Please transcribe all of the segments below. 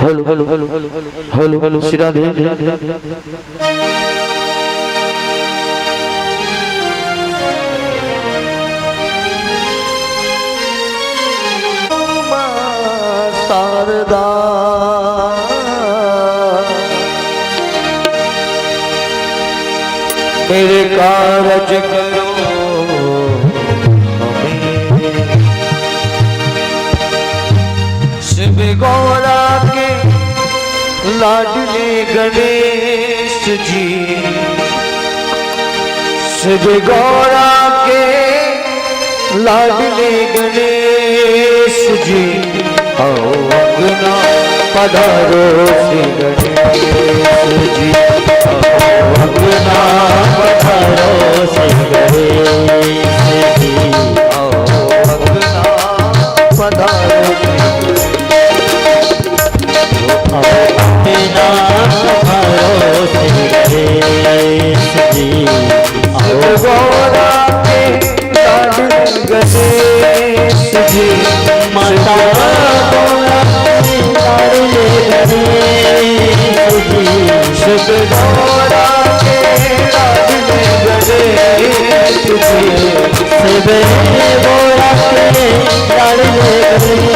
Hello Shri Radhe. Sharda मेरे कारज करो शिव गौरा के लाडले गणेश जी, शिव गौरा के लाडले गणेश जी, आओ अपना पधारो श्री गणेश जी, आओ अपना पधारो श्री गणेश जी, आओ अपना पधारो गौरा के गणेश जी, माता गौरा के गणेश जी, शिव गौरा के गणेश जी, शिव गौरा के गणेश जी,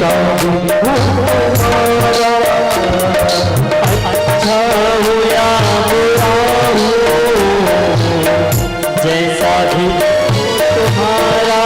भी हमारा, अच्छा हो या बुरा हो, जैसा भी तुम्हारा।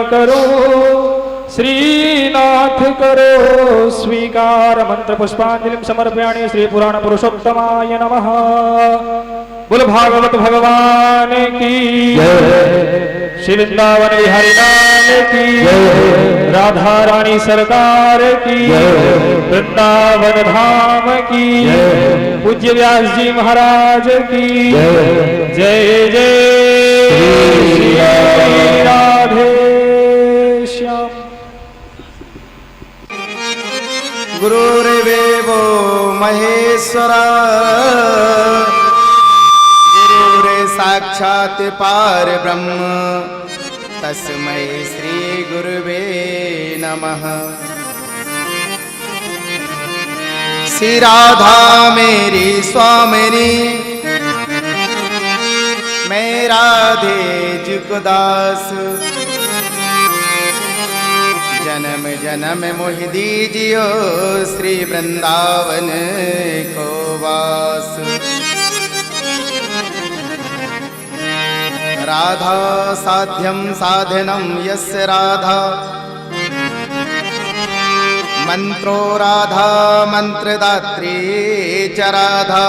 करो श्रीनाथ करो स्वीकार मंत्र पुष्पांजलि समर्पयामि श्री पुराण पुरुषोत्तमाय नमः। बोल भागवत भगवान की श्री वृंदावन बिहारी लाल की राधा रानी सरकार की वृंदावन धाम की पूज्य व्यास जी महाराज की जय जय श्री राधे श्याम। गुरुर्देवो महेश्वरा गुरुरे साक्षात् पार ब्रह्म तस्मै श्री गुरुवे नमः। श्री राधा मेरी स्वामिनी मैं राधे जुको दास जन्म जन्म मोहि दीजियो श्री वृंदावन को वास। राधा साध्यं साधनं यस्य राधा मंत्रो राधा मंत्रदात्री च राधा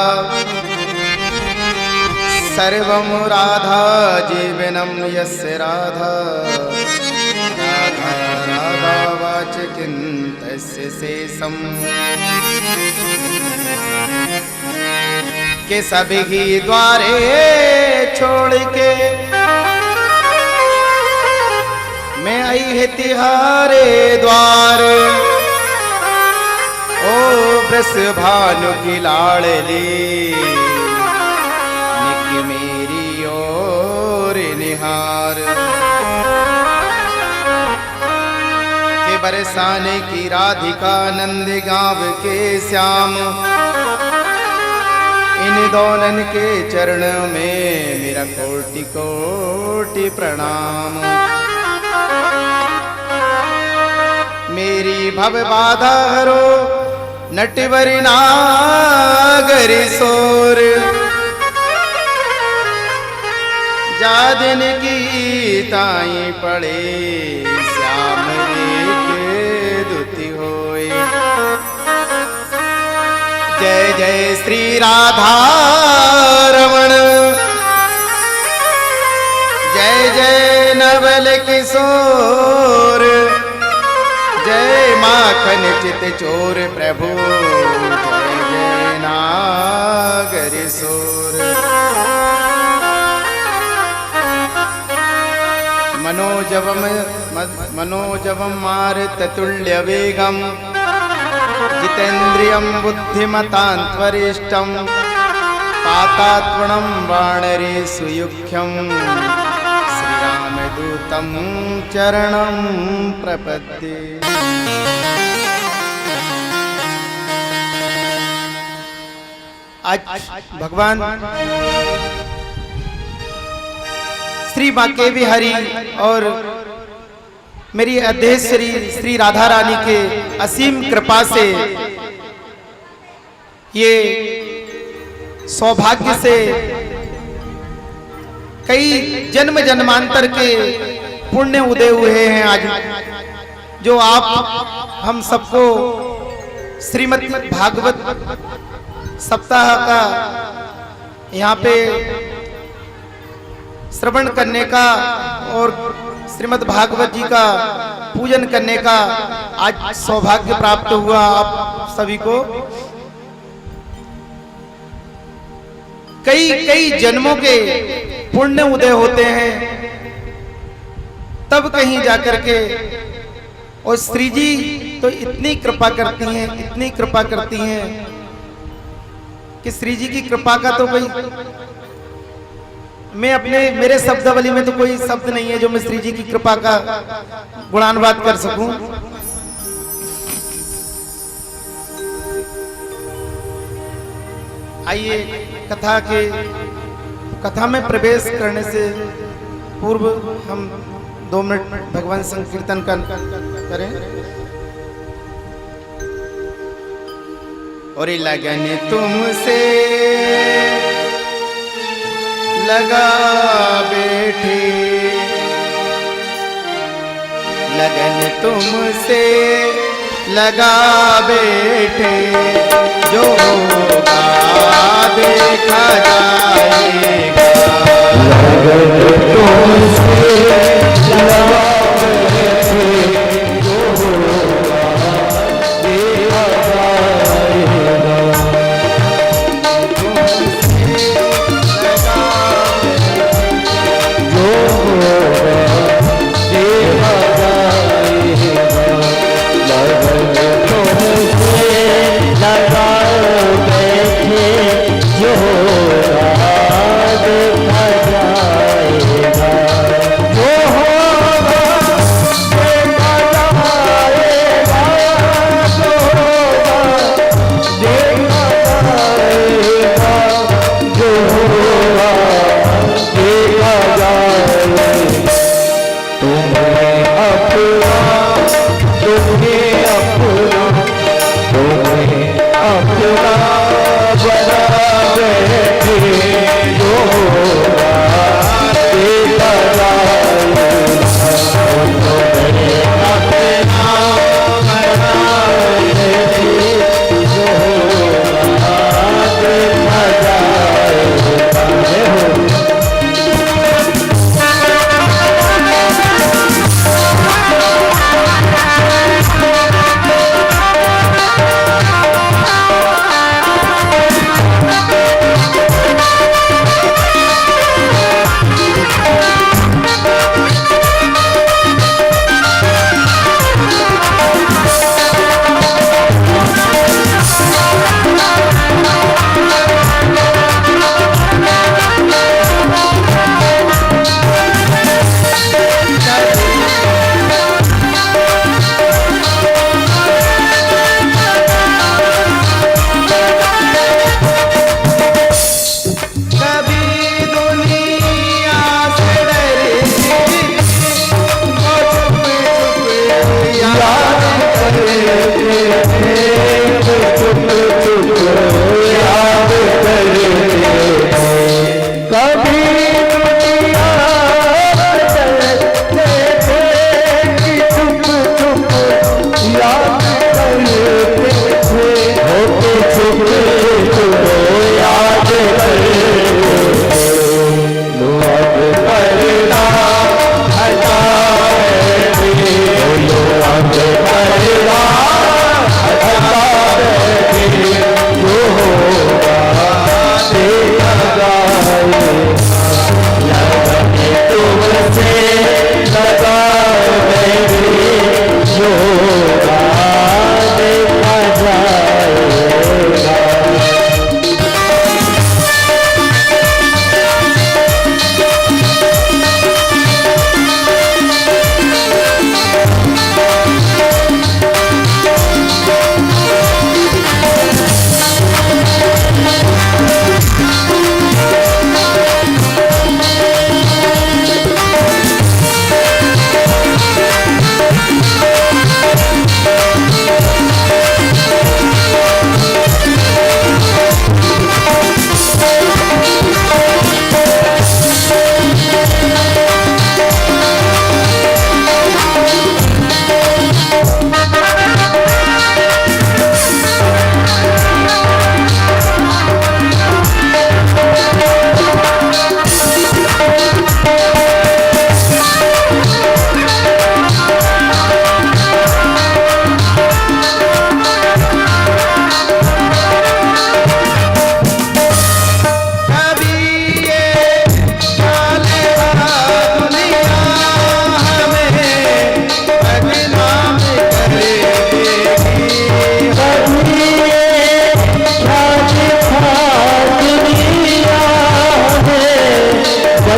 सर्वं राधा जीवनं यस्य राधा राधा राधा वाचकिं तस्य शेषं के सभी द्वारे छोड़ के मैं आई है तिहारे द्वार। ओ ब्रस भानु की लाड़ली निक मेरी ओर निहार के बरसाने की राधिका नंद गाँव के श्याम इन दोनों के चरणों में मेरा कोटि कोटि प्रणाम। मेरी भव बाधा हरो नटवरी नागरी सोर जा दिन की ताई पड़े श्याम के दुति होए। जय जय श्री राधा रमण जय जय नवल किशोर जय माखन चित चोर प्रभु जय जय नागरी सोर। मनोजवम मारुततुल्य वेगम जितेन्द्रियं बुद्धिमतान्त्वरिष्ठं पातात्मनं वानरे सुयुख्यं श्रीरामदूतं चरणं प्रपद्ये। आज भगवान श्री बांके बिहारी और मेरी अध्यक्षरी श्री राधा रानी के असीम कृपा से ये सौभाग्य से कई जन्म जन्मांतर के पुण्य उदय हुए हैं आज जो आप हम सबको श्रीमद् भागवत सप्ताह का यहाँ पे श्रवण करने का और श्रीमद् भागवत जी का पूजन करने का आज सौभाग्य प्राप्त हुआ आप सभी को। कई कई जन्मों के पुण्य उदय होते हैं तब कहीं जाकर के। और श्री जी तो इतनी कृपा करती हैं, इतनी कृपा करती हैं कि श्री जी की कृपा का तो कोई, मैं अपने मेरे शब्दावली में तो कोई शब्द नहीं है जो मैं श्री जी की कृपा का गुणानुवाद कर सकूं। आइए कथा में प्रवेश करने से पूर्व हम 2 मिनट भगवान संकीर्तन करें। और लगन तुमसे लगा बैठे, लगन तुमसे लगा बैठे, जो होगा देखा जाएगा। लगन तुमसे लगा बैठे, जो होगा देखा जाएगा। जो होगा देखा जाएगा। लगन तुमसे लगा बैठे, जो होगा देखा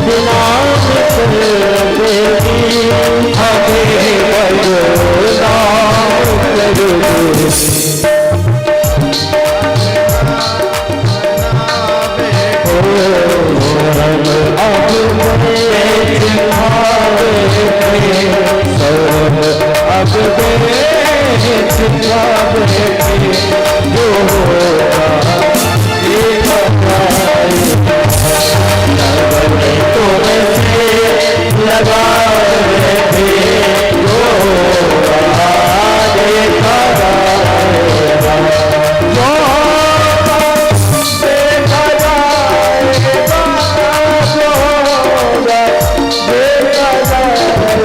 बदनाम कर देगी, हमें बदनाम कर देगी। अब चिंता बैठे जो होगा ये बताए, तुमसे लगा बैठे जो होगा देखा जाएगा, जो होगा देखा जाएगा, जो होगा देखा जाएगा, जो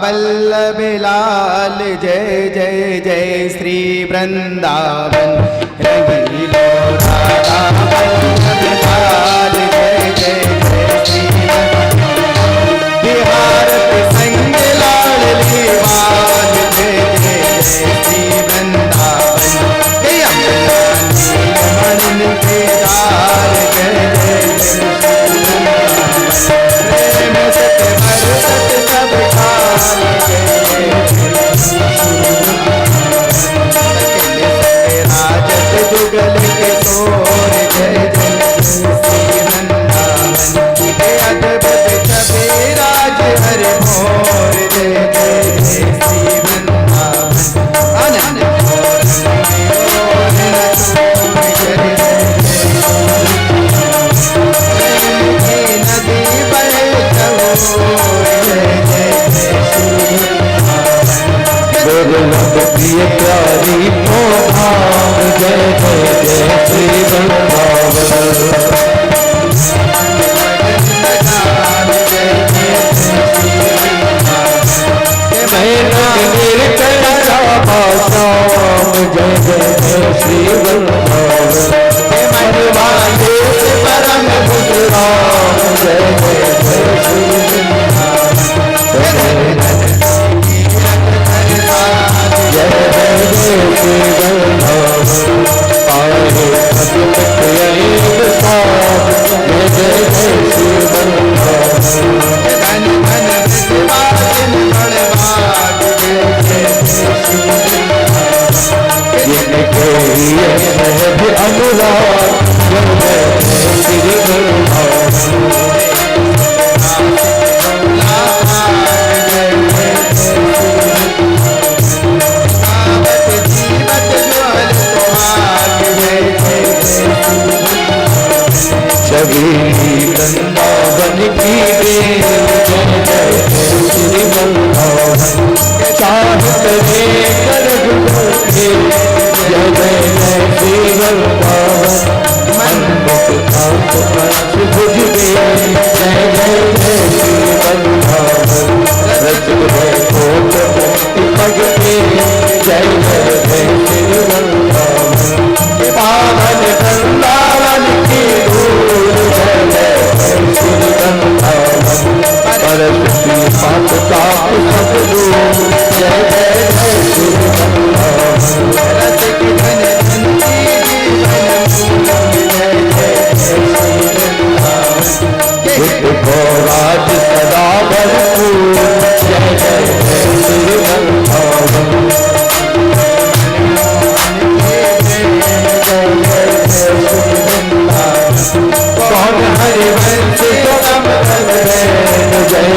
वल्लभ लाल जय जय जय श्री वृंदावन। रंगीलो राधा वल्लभ लाल जय जय जय श्री बिहार संग लाल लीवाल जय जय जय श्री वृंदावन। जय मन के दार जय जय प्रेम सत बरसत सब काल जय जय राज भोला जय जय श्री वृंदावन सभी वृंदावन की देव जय जय श्री वृंदावन चाहत रे कर जुटे जय जय श्री वृंदावन मन मुख कांत पंच भुज जय जय श्री वृंदावन रच गए कोट मुक्ति भगते जय जय श्री वृंदावन पावन वृंदावन की सरस्वती पात ताप सब लोग जय जय जय श्री राज सदा भरपूर जय जय जय श्री वृंदावन कौन हरिवंश सुगम जय जय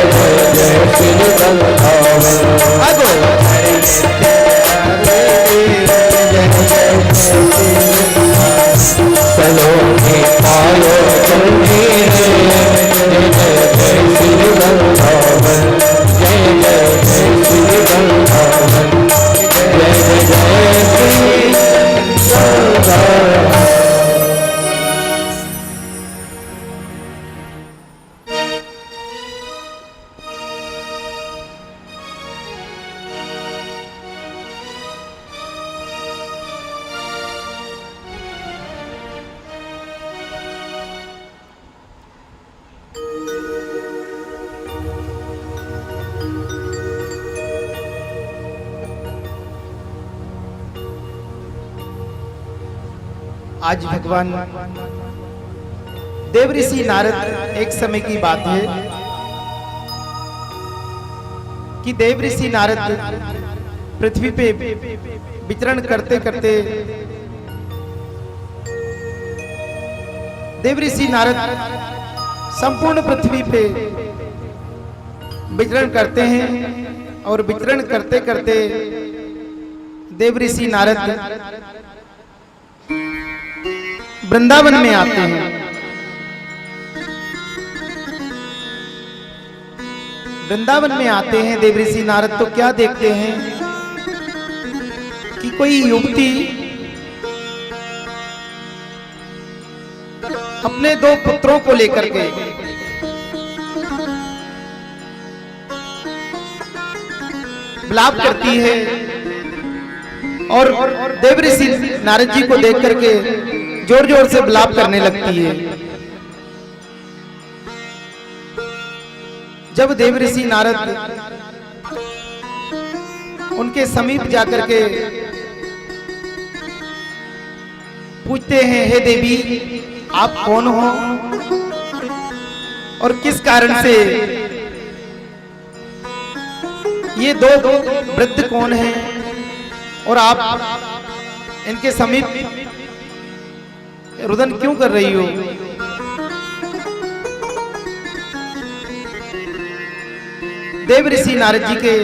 जय श्री वृंदावन सलोनी पायो चलनी जय जय जय श्री वृंदावन जय जय जय श्री वृंदावन जय जय जय श्री वृंदावन। आज भगवान देव ऋषि नारद, एक समय की बात है कि देव ऋषि नारद पृथ्वी पे विचरण करते करते देव ऋषि नारद संपूर्ण पृथ्वी पे विचरण करते हैं और विचरण करते करते देव ऋषि नारद वृंदावन में आते हैं। वृंदावन में आते हैं देव ऋषि नारद तो क्या देखते हैं कि कोई युवती अपने दो पुत्रों को लेकर के विलाप करती है और देव ऋषि नारद जी को देख करके जोर जोर से विलाप करने लगती है। जब देव ऋषि नारद उनके समीप जाकर के पूछते हैं, हे देवी आप कौन हो और किस कारण से ये दो वृद्ध कौन हैं और आप इनके समीप रुदन क्यों कर रही हो? देव ऋषि नारद जी के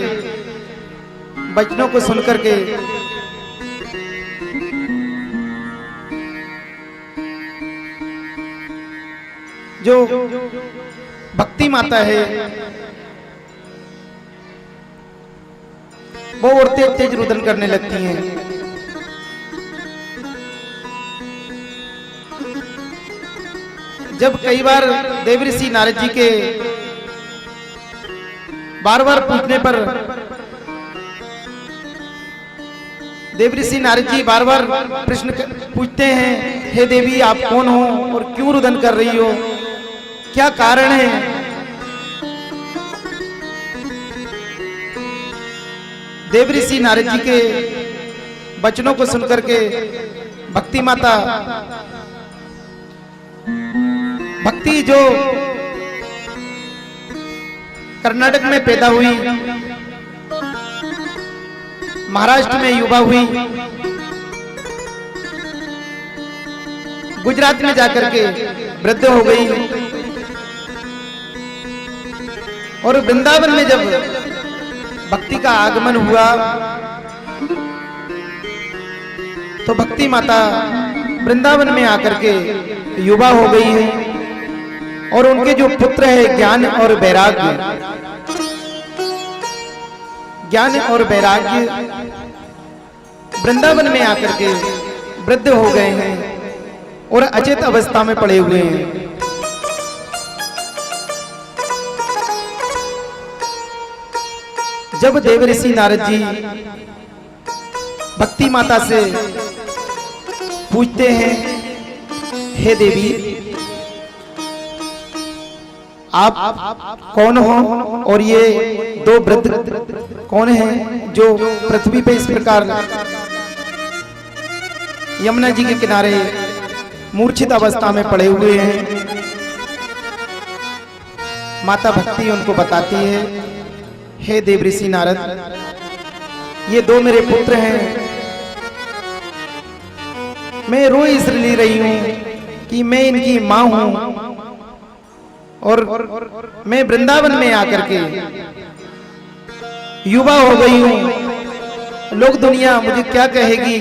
वचनों को सुनकर के जो भक्ति माता है वो और तेज तेज रुदन करने लगती हैं। जब कई बार देव ऋषि नारद जी के बार बार पूछने पर देव ऋषि नारद जी बार बार प्रश्न पूछते हैं, हे देवी आप कौन हो और क्यों रुदन कर रही हो, क्या कारण है? देव ऋषि नारद जी के वचनों को सुनकर के भक्ति माता, भक्ति जो कर्नाटक में पैदा हुई, महाराष्ट्र में युवा हुई, गुजरात में जाकर के वृद्ध हो गई। और वृंदावन में जब भक्ति का आगमन हुआ तो भक्ति माता वृंदावन में आकर के युवा हो गई है। और उनके जो पुत्र है ज्ञान और वैराग्य, ज्ञान और वैराग्य वृंदावन में आकर के वृद्ध हो गए हैं और अचेत अवस्था में पड़े हुए हैं। जब देव ऋषि नारद जी भक्ति माता से पूछते हैं, हे देवी आप कौन हो और ये दो वृद्ध कौन हैं जो पृथ्वी पे इस प्रकार यमुना जी के किनारे मूर्छित अवस्था में पड़े हुए हैं। माता भक्ति उनको बताती है, हे देव ऋषि नारद, ये दो मेरे पुत्र हैं। मैं रो इसलिए रही हूं कि मैं इनकी मां हूं और मैं वृंदावन में आकर के युवा हो गई हूं। लोग दुनिया मुझे क्या कहेगी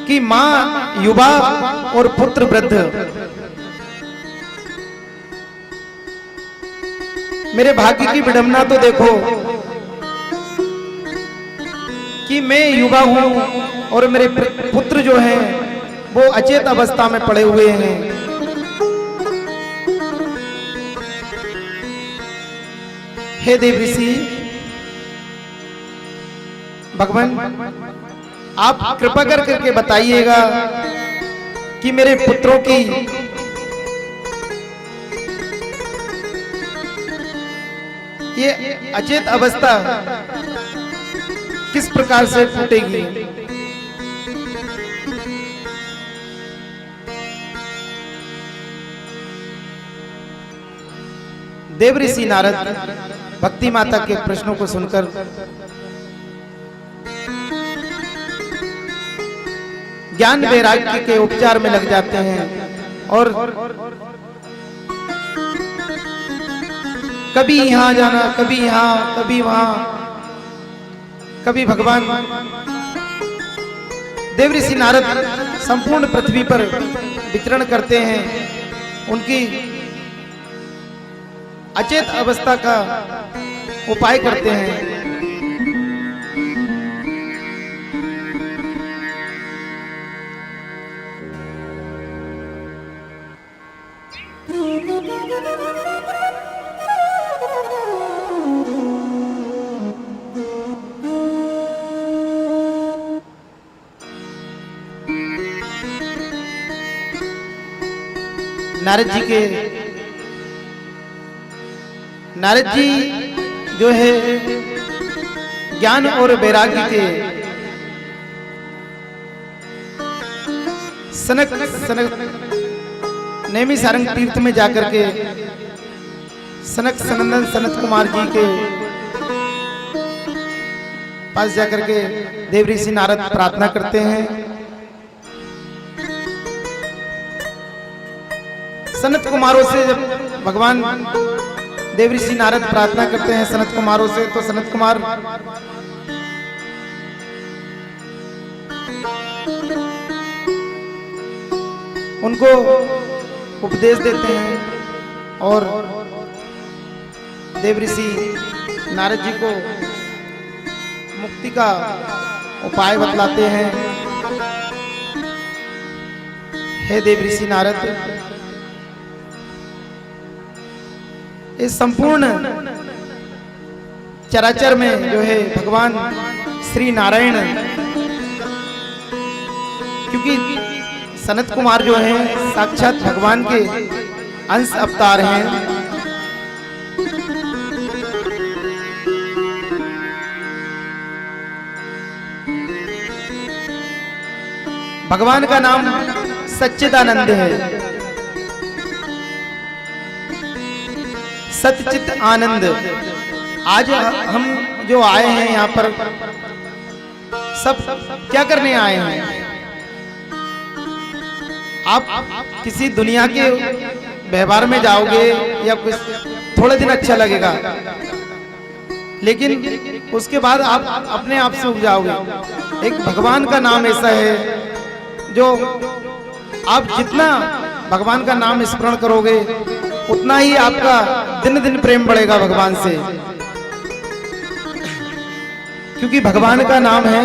कि मां युवा और पुत्र वृद्ध। मेरे भाग्य की विडंबना तो देखो कि मैं युवा हूं और मेरे पुत्र जो हैं वो अचेत अवस्था में पड़े हुए हैं। हे देव ऋषि भगवान, आप कृपा करके बताइएगा कि मेरे पुत्रों की ये अचेत अवस्था किस प्रकार से टूटेगी। देव ऋषि नारद भक्ति माता के प्रश्नों को सुनकर ज्ञान वैराग्य के उपचार में लग जाते हैं और कभी यहां जाना, कभी यहां, कभी वहां, कभी भगवान देव ऋषि नारद संपूर्ण पृथ्वी पर विचरण करते हैं। उनकी अचेत अवस्था का उपाय करते हैं। नारद जी जो है ज्ञान और वैराग्य के सनक नेमी सारंग तीर्थ में जाकर के सनक सनंदन सनत कुमार जी के पास जाकर के देव ऋषि नारद प्रार्थना करते हैं। सनत कुमारों से जब भगवान देव ऋषि नारद प्रार्थना करते हैं सनत कुमारों से, तो सनत कुमार उनको उपदेश देते हैं और देव ऋषि नारद जी को मुक्ति का उपाय बतलाते हैं। हे देव ऋषि नारद, इस संपूर्ण चराचर में जो है भगवान श्री नारायण, क्योंकि सनत कुमार जो है साक्षात भगवान के अंश अवतार हैं। भगवान का नाम सच्चिदानंद है, सतचित आनंद। आज हम जो आए हैं यहाँ पर सब क्या करने आए हैं? आप किसी दुनिया के व्यवहार में जाओगे या कुछ थोड़े दिन अच्छा लगेगा, लेकिन उसके बाद आप अपने आप से उब जाओगे। एक भगवान का नाम ऐसा है जो आप जितना भगवान का नाम स्मरण करोगे उतना ही आपका दिन दिन प्रेम बढ़ेगा भगवान से, क्योंकि भगवान का नाम है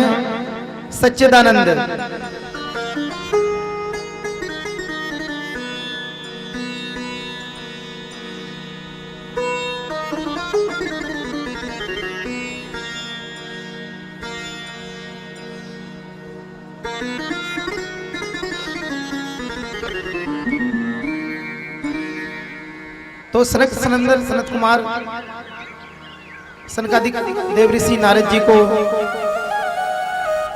सच्चिदानंद। तो सनक सनंदन सनत कुमार सनकादिक देवऋषि नारद जी को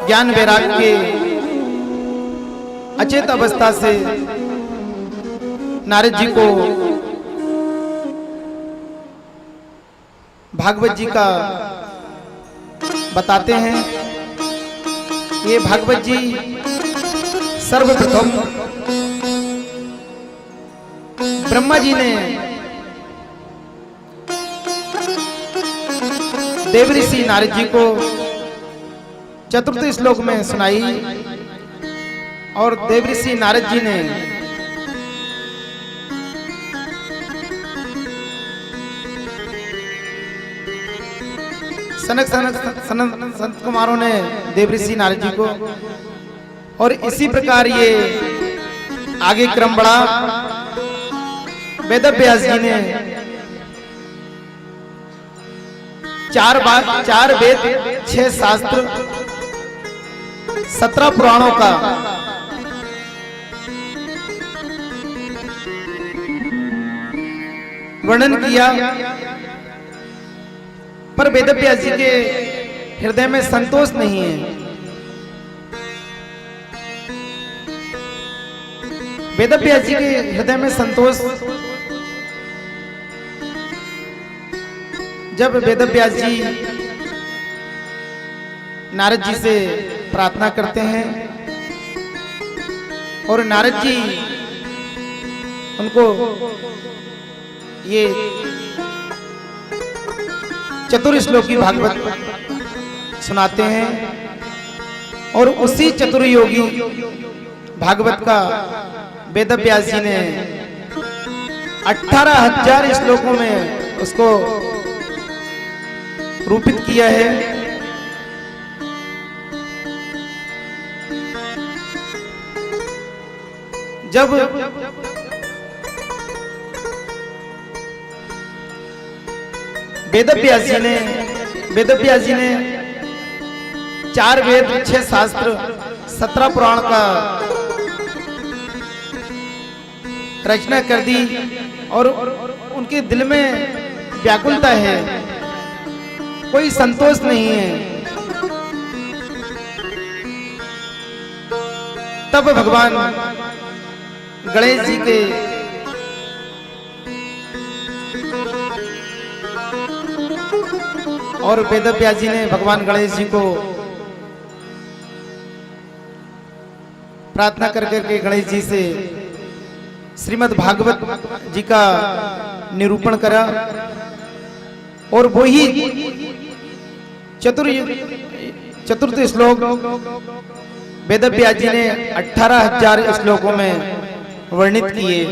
ज्ञान वैराग्य के अचेत अवस्था से नारद जी को भागवत जी का बताते हैं। ये भागवत जी सर्वप्रथम ब्रह्मा जी ने देवऋषि नारद जी को चतुर्थ श्लोक में सुनाई और देवऋषि नारद जी ने संत कुमारों ने देवऋषि नारद जी को, और इसी प्रकार ये आगे क्रम बढ़ा। वेदव्यास जी ने चार वेद 6 शास्त्र 17 पुराणों का वर्णन किया, पर वेदव्यास जी के हृदय में संतोष नहीं है। वेदव्यास जी के हृदय में संतोष, जब वेदव्यास जी नारद जी से प्रार्थना करते हैं और नारद जी उनको ये चतुर्श्लोकी भागवत सुनाते हैं, और उसी चतुर्योगी भागवत का वेदव्यास जी ने 18,000 श्लोकों में उसको रूपित किया है। जब वेदव्यास जी ने 4 वेद 6 शास्त्र 17 पुराण का रचना कर दी, और उनके दिल में व्याकुलता है, कोई संतोष नहीं है। तब भगवान गणेश जी के और वेदव्यास जी ने भगवान गणेश जी को प्रार्थना कर करके गणेश जी से श्रीमद् भागवत जी का निरूपण करा, और वही चतुर्थ श्लोक वेदव्यास जी ने 18,000 श्लोकों में वर्णित किए।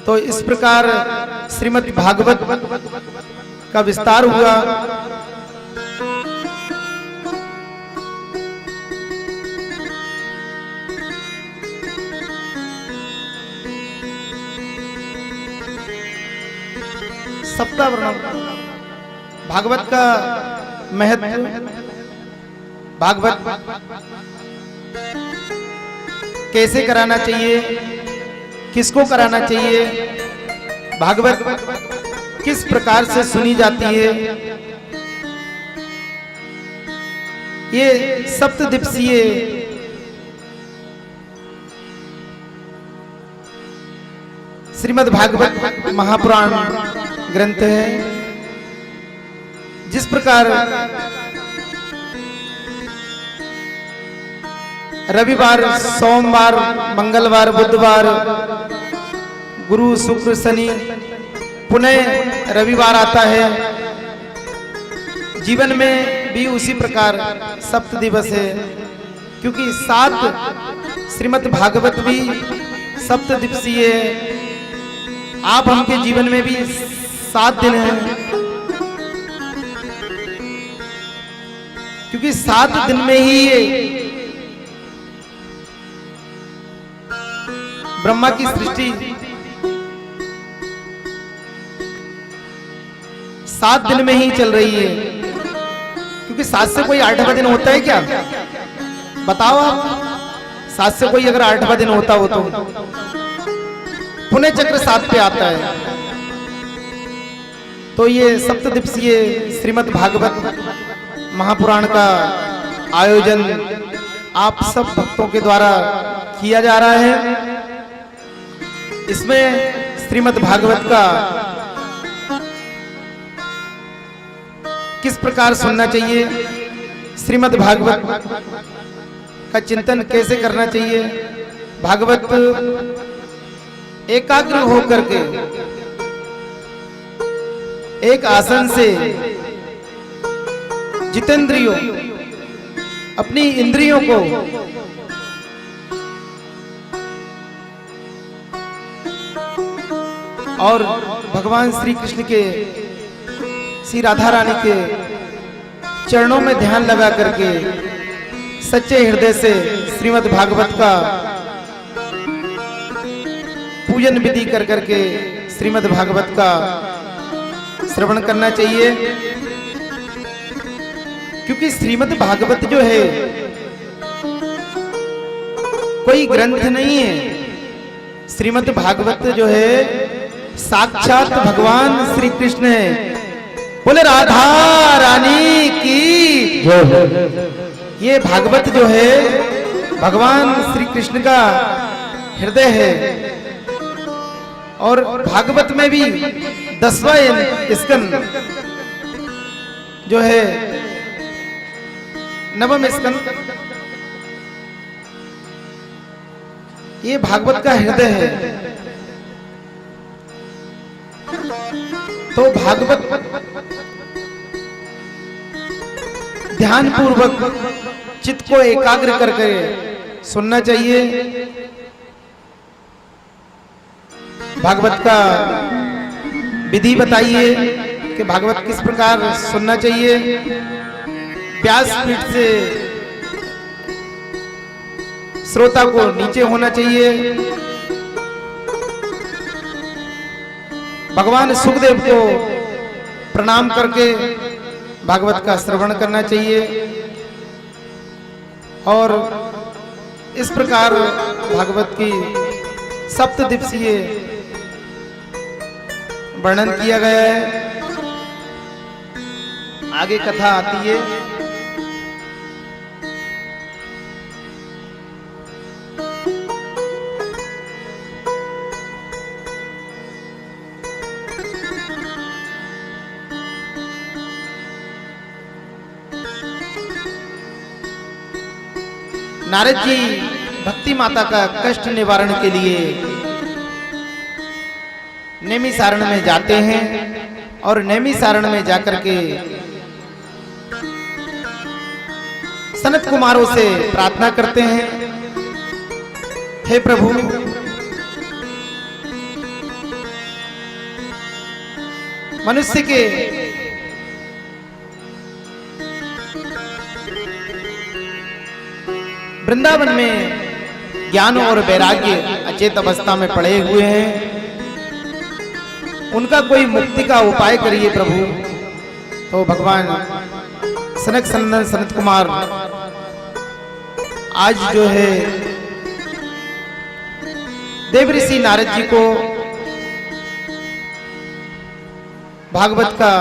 तो इस प्रकार श्रीमद् भागवत का विस्तार हुआ। सप्तावर्णन भागवत का महत्व, भागवत कैसे कराना चाहिए, किसको कराना चाहिए, भागवत किस प्रकार से सुनी जाती है, ये सप्तदिवसीय श्रीमद् भागवत महापुराण ग्रंथ है। जिस प्रकार रविवार, सोमवार, मंगलवार, बुधवार, गुरु, शुक्र, शनि, पुनः रविवार आता है। जीवन में भी उसी प्रकार सप्त दिवस है, क्योंकि 7 श्रीमद् भागवत भी सप्त दिवसीय है। आप हमके जीवन में भी 7 दिन हैं, क्योंकि 7 दिन में ही ये ब्रह्मा की सृष्टि 7 दिन में ही चल रही है। क्योंकि 7 से कोई 8वां दिन होता है क्या? बताओ आप, 7 से कोई अगर 8वां दिन होता हो तो पुण्य चक्र 7 पे आता है। तो ये सप्तदिवसीय श्रीमद् भागवत महापुराण का आयोजन आप सब भक्तों के द्वारा किया जा रहा है। इसमें श्रीमद् भागवत का किस प्रकार सुनना चाहिए, श्रीमद् भागवत का चिंतन कैसे करना चाहिए, भागवत एकाग्र होकर के एक आसन से जितेंद्रियों, अपनी इंद्रियों को और भगवान श्री कृष्ण के, श्री राधा रानी के चरणों में ध्यान लगा करके सच्चे हृदय से श्रीमद् भागवत का पूजन विधि कर करके श्रीमद् भागवत का श्रवण करना चाहिए। क्योंकि श्रीमद् भागवत जो है कोई ग्रंथ नहीं है। श्रीमद् भागवत जो है साक्षात भगवान श्री कृष्ण है। बोले राधा रानी की जय। ये भागवत जो है भगवान श्री कृष्ण का हृदय है। और भागवत में भी 10वां स्कंद जो है, 9वां स्कंद, ये भागवत का हृदय है। तो भागवत ध्यान पूर्वक चित्त को एकाग्र करके सुनना चाहिए। भागवत का विधि बताइए कि भागवत किस प्रकार सुनना चाहिए। व्यासपीठ से श्रोता को नीचे होना चाहिए। भगवान सुखदेव को प्रणाम करके भागवत का श्रवण करना चाहिए। और इस प्रकार भागवत की सप्तदिवसीय वर्णन किया गया है। आगे कथा आती है। नारद जी भक्ति माता का कष्ट निवारण के लिए नैमिसारण में जाते हैं और नैमिसारण में जाकर के सनत कुमारों से प्रार्थना करते हैं, हे प्रभु, मनुष्य के वृंदावन में ज्ञान और वैराग्य अचेत अवस्था में पड़े हुए हैं, उनका कोई मुक्ति का उपाय करिए प्रभु। तो भगवान सनक सनंदन सनत कुमार आज जो है देव ऋषि नारद जी को भागवत का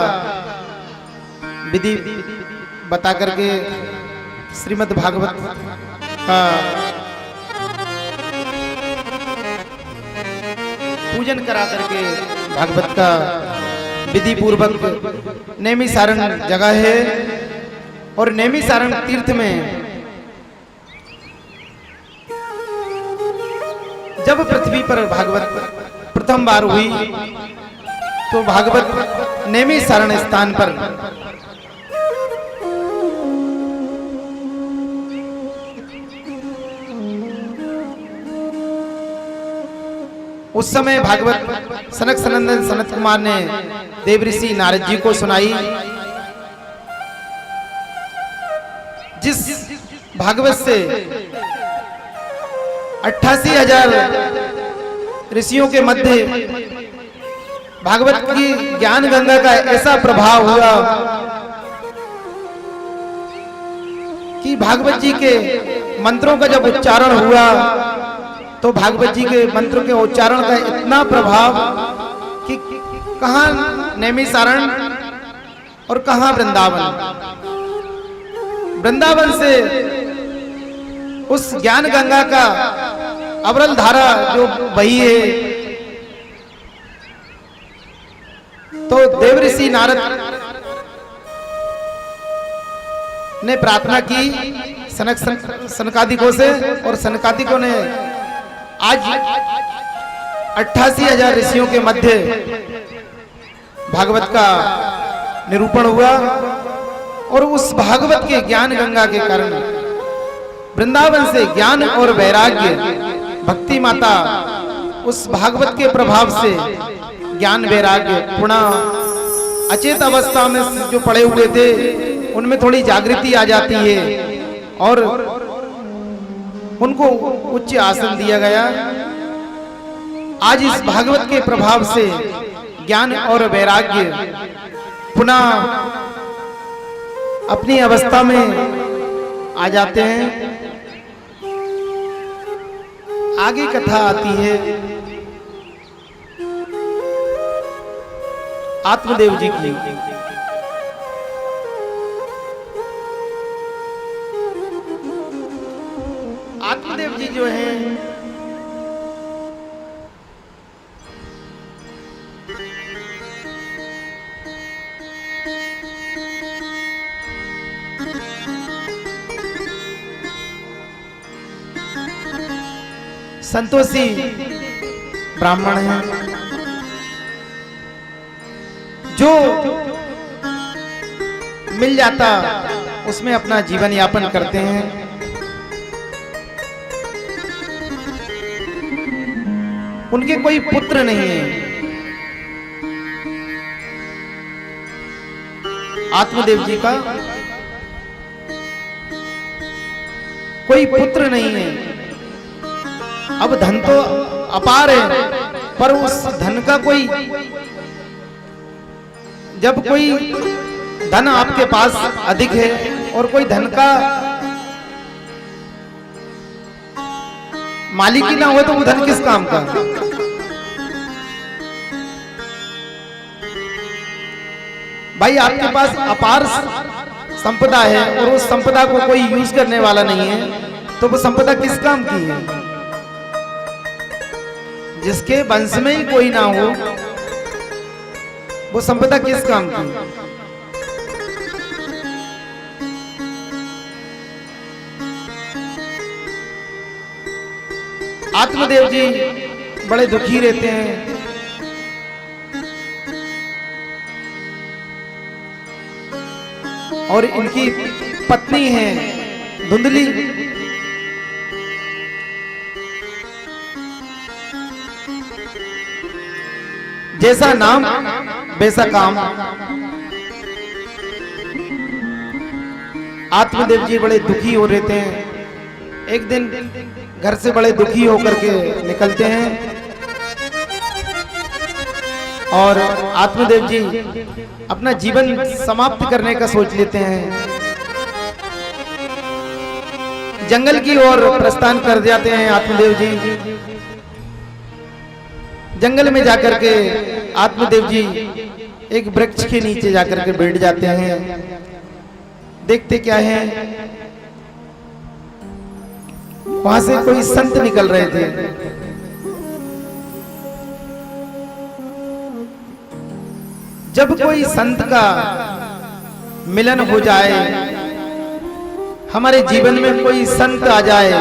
विधि बता करके श्रीमद् भागवत का पूजन करा करके भागवत का विधि पूर्वक नैमिसारण जगह है और नैमिसारण तीर्थ में जब पृथ्वी पर भागवत प्रथम बार हुई तो भागवत नैमिषारण्य स्थान पर उस समय भागवत सनक सनंदन सनत कुमार ने देवऋषि नारद जी को सुनाई। जिस भागवत से 88,000 ऋषियों के मध्य भागवत की ज्ञान गंगा का ऐसा प्रभाव हुआ कि भागवत जी के मंत्रों का जब उच्चारण हुआ तो भागवत जी के मंत्र के उच्चारण का इतना प्रभाव कि कहां नैमिषारण्य और कहां वृंदावन। वृंदावन से उस ज्ञान गंगा का अविरल धारा जो बही है, तो देवऋषि नारद ने प्रार्थना की सनकादिकों से, और सनकादिकों ने आज 88,000 ऋषियों के मध्य भागवत का निरूपण हुआ। और उस भागवत के ज्ञान गंगा के कारण वृंदावन से ज्ञान और वैराग्य, भक्ति माता उस भागवत के प्रभाव से ज्ञान वैराग्य पुनः अचेत अवस्था में जो पड़े हुए थे उनमें थोड़ी जागृति आ जाती है और उनको उच्च आसन दिया गया। आज इस भागवत के प्रभाव से ज्ञान और वैराग्य पुनः अपनी अवस्था में आ जाते हैं। आगे कथा आती है आत्मदेव जी की। आत्मदेव जी जो हैं संतोषी ब्राह्मण हैं जो मिल जाता उसमें अपना जीवन यापन करते हैं। उनके कोई पुत्र नहीं है। आत्मदेव जी का कोई पुत्र नहीं है। अब धन तो अपार है, पर उस धन का कोई, जब कोई धन आपके पास अधिक है और कोई धन का मालिकी ना हो तो वो धन किस काम का। भाई आपके पास अपार संपदा है और उस संपदा को कोई यूज करने वाला नहीं है तो वो संपदा किस काम की है। जिसके वंश में ही कोई ना हो वो संपदा किस काम की। आत्मदेव जी बड़े दुखी रहते हैं। और इनकी पत्नी है धुंधली। जैसा नाम वैसा काम। आत्मदेव जी बड़े दुखी हो रहते हैं। एक दिन घर से बड़े दुखी होकर के निकलते हैं और आत्मदेव जी अपना जीवन समाप्त करने का सोच लेते हैं। जंगल की ओर प्रस्थान कर जाते हैं आत्मदेव जी। जंगल में जाकर के आत्मदेव जी एक वृक्ष के नीचे जाकर के बैठ जाते हैं। देखते क्या है, वहां से कोई संत निकल रहे थे। जब कोई संत का मिलन हो जाए, हमारे जीवन में कोई संत आ जाए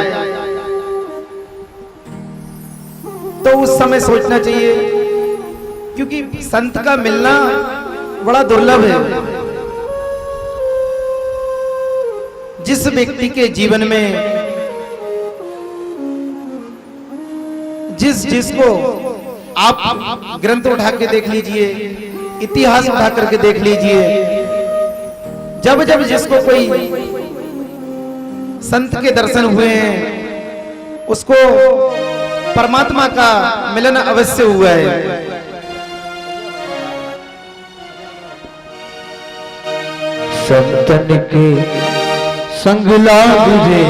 तो उस समय सोचना चाहिए, क्योंकि संत का मिलना बड़ा दुर्लभ है। जिस व्यक्ति के जीवन में जिसको आप ग्रंथ उठा के देख लीजिए, इतिहास उठा करके देख लीजिए, जब जब जिसको कोई संत के दर्शन हुए हैं उसको परमात्मा का मिलन अवश्य हुआ है। संतन के संग लाग रे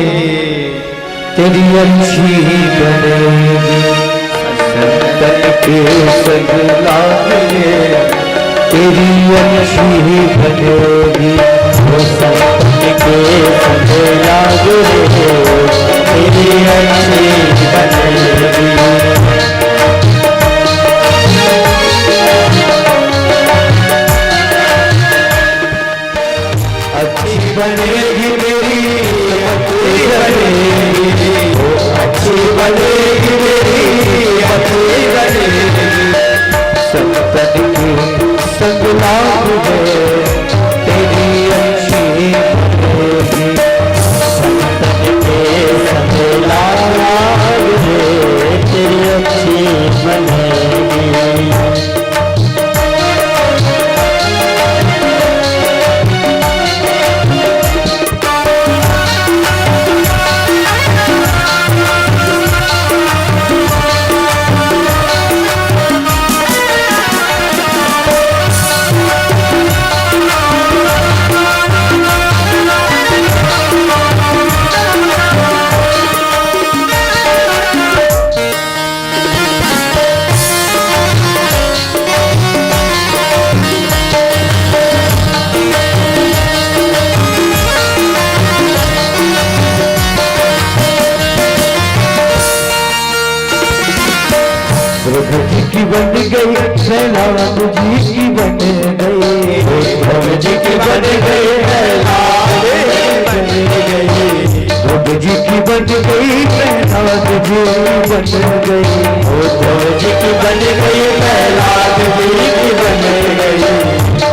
तेरी अच्छी बनेगी, संतन के संग लाग रे तेरी अच्छी बनेगी, वो संतन के संग लाग रे तेरी अच्छी बनेगी। अच्छी बनेगी मेरी अच्छी बनेगी, अच्छी बनेगी मेरी अच्छी बनेगी, संतन के संग लाग रे तेरी अच्छी बनेगी, संतन के संग लाग रे तेरी अच्छी बनेगी। जी की बन गई प्रहलाद जी की बन गई, भव जी की बन गई प्रहलाद बन गई, भव जी की बन गई प्रहलाद जी बन गई, भव जी की बन गई प्रहलाद जी की बन गई,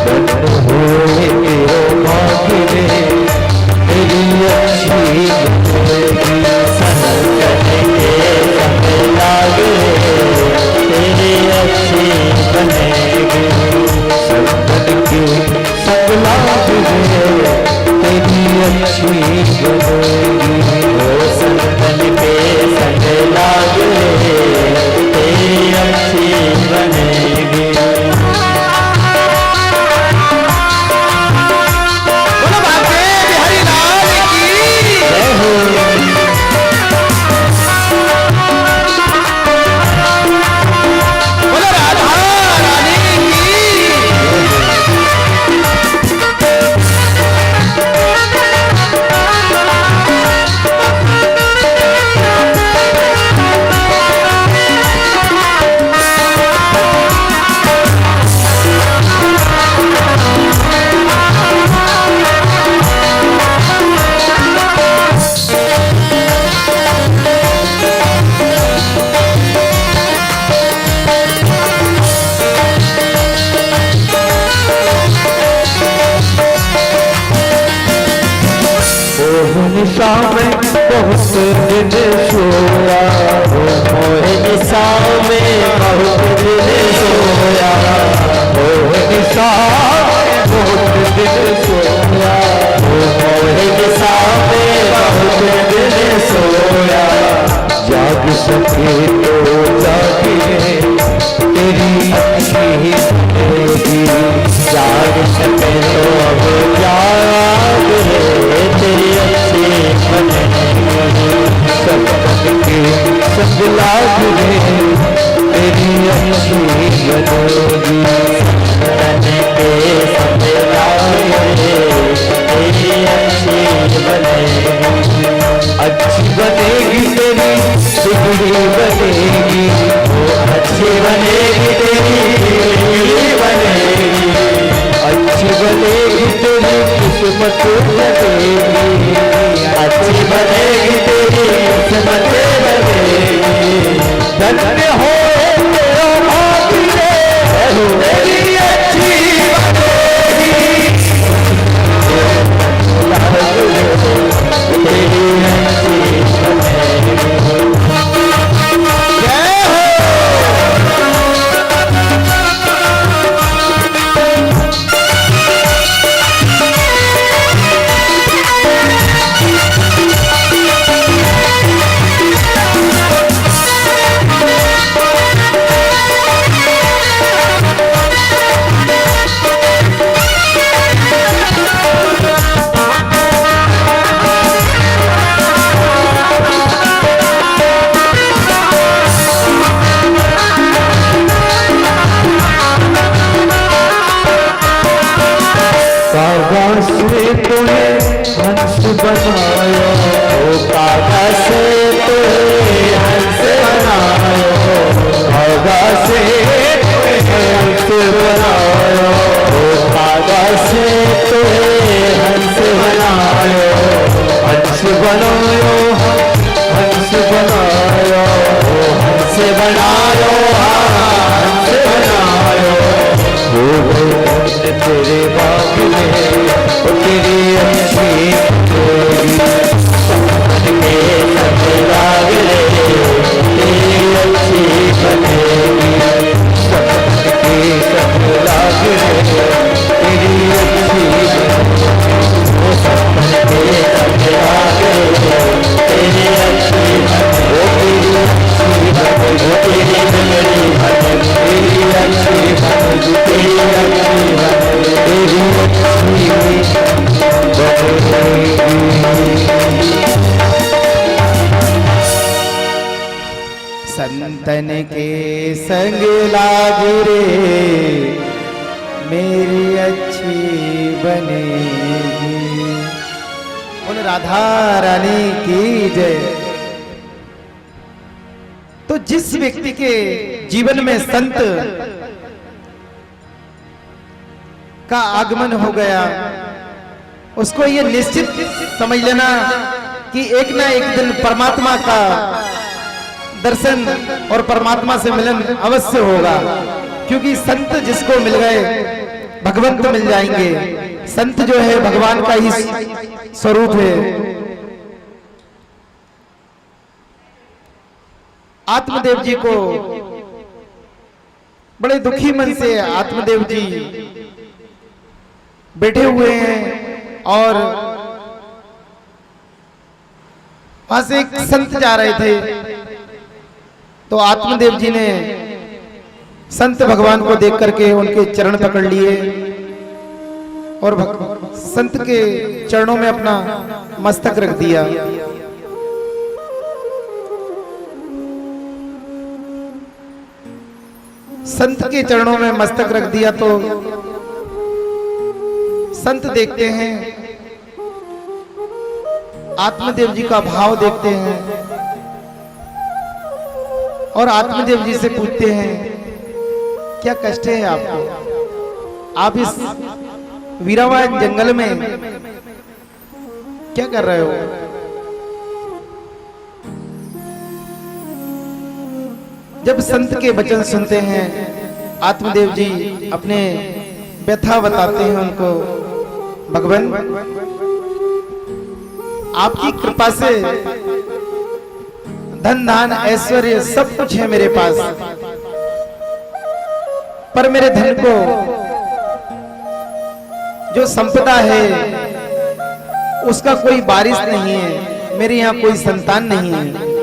बन हुए मेरो भाग्य रे तेरी अच्छी बनेगी, संतन के संग लाग रे तेरी अच्छी बनेगी, संतन के संग लाग रे तेरी अच्छी बनेगी, ओ संतन के संग लाग रे तेरी अच्छी बनेगी। बोलो बाके बिहारी लाल की जय हो। बोलो राधा रानी निशा में बहुत दिन सोया, मोह निशा में बहुत दिन सोया, मोह निशा में बहुत दिन सोया, मोह निशा में बहुत दिन सोया, जाग सके तो जागे तेरी अच्छी बनेगी, जाग सके तो अब जाग रे तेरी अच्छी बनेगी, संतन के संग लाग रे तेरी अच्छी बनेगी, संतन के संग लाग रे तेरी अच्छी बनेगी, अच्छी बनेगी तेरी बिगड़ी बनेगी, अच्छी बनेगी तेरी बिगड़ी बनेगी, अच्छी बनेगी तेरी किस्मत बनेगी, अच्छी बनेगी तेरी किस्मत बनेगी, धन्य हो बनायो हंस बनायो हो गए तेरे बाग में वो तेरी अच्छी तेरी के सब लाग ले तेरी अच्छी बनेगी के सब लाग ले तेरी अच्छी वो सब के सब लाग ले तेरी अच्छी वो तेरी अच्छी वो तेरी मेरी तेरी अच्छी तेरी अच्छी तेरी संतन के संग लाग रे मेरी अच्छी बनेगी। बोल राधा रानी की जय। तो जिस व्यक्ति के जीवन में संत का आगमन हो गया उसको ये निश्चित समझ लेना कि एक ना एक दिन परमात्मा का दर्शन और परमात्मा से मिलन अवश्य होगा, क्योंकि संत जिसको मिल गए भगवंत मिल जाएंगे। संत जो है भगवान का ही स्वरूप है। आत्मदेव जी को बड़े दुखी मन से आत्मदेव जी बैठे हुए हैं और वहां से एक संत जा रहे थे, तो आत्मदेव जी ने संत भगवान को देख करके उनके चरण पकड़ लिए और संत के चरणों में अपना मस्तक रख दिया। संत के चरणों में मस्तक रख दिया तो संत देखते हैं, आत्मदेव जी का भाव देखते हैं और आत्मदेव जी से पूछते हैं क्या कष्ट है आपको, आप इस वीरावान जंगल में क्या कर रहे हो। जब संत के वचन सुनते हैं आत्मदेव जी अपने व्यथा बताते हैं उनको, भगवान आपकी कृपा से धन धान ऐश्वर्य सब कुछ है मेरे पास, पर मेरे धन को जो संपदा है उसका कोई बारिश नहीं है, मेरे यहाँ कोई संतान नहीं है।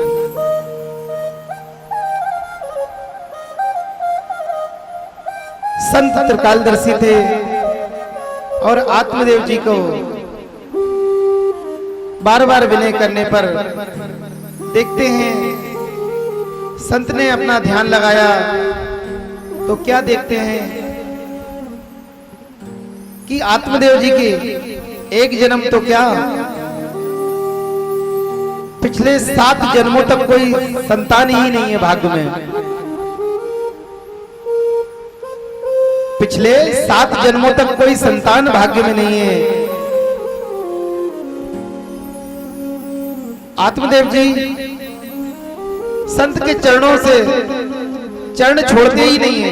संत त्रिकालदर्शी थे और आत्मदेव जी को बार बार विनय करने पर देखते हैं संत ने अपना ध्यान लगाया तो क्या देखते हैं कि आत्मदेव जी के एक जन्म तो क्या पिछले 7 जन्मों तक कोई संतान ही नहीं है भाग्य में। पिछले 7 जन्मों तक कोई संतान भाग्य में नहीं है। आत्मदेव जी संत के चरणों से चरण छोड़ते ही नहीं है।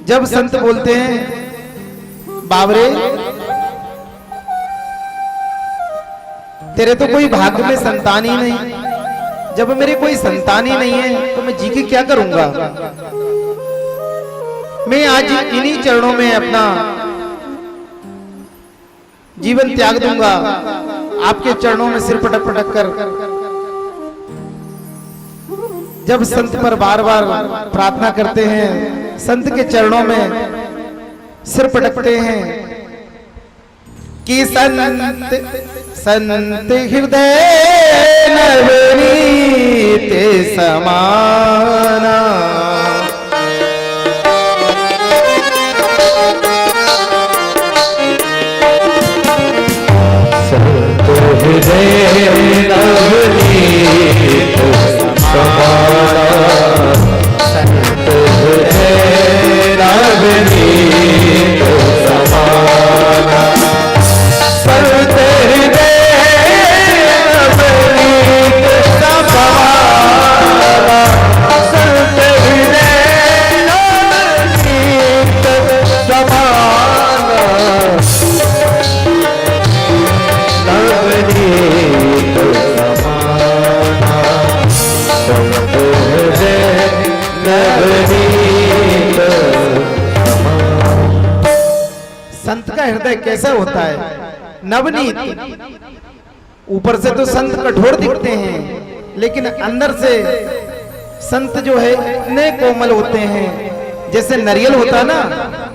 जब संत बोलते हैं बाबरे तेरे तो कोई भाग्य में संतान ही नहीं, जब मेरे कोई संतान ही नहीं है तो मैं जी के क्या करूंगा। मैं आज इन्हीं चरणों में अपना जीवन त्याग दूंगा, आपके चरणों में सिर पटक पटक कर। जब संत पर बार बार प्रार्थना करते हैं, संत के चरणों में सिर पटकते हैं कि संत हृदय नवनीत समाना, संत हृदय नवनीत समाना, संत हृदय नवनीत समाना, संत हृदय नवनीत समाना, संत हृदय नवनीत संत का हृदय कैसा होता है? नवनीत। ऊपर से तो संत कठोर दिखते हैं, लेकिन अंदर से संत जो है इतने कोमल होते हैं। जैसे नारियल होता है ना,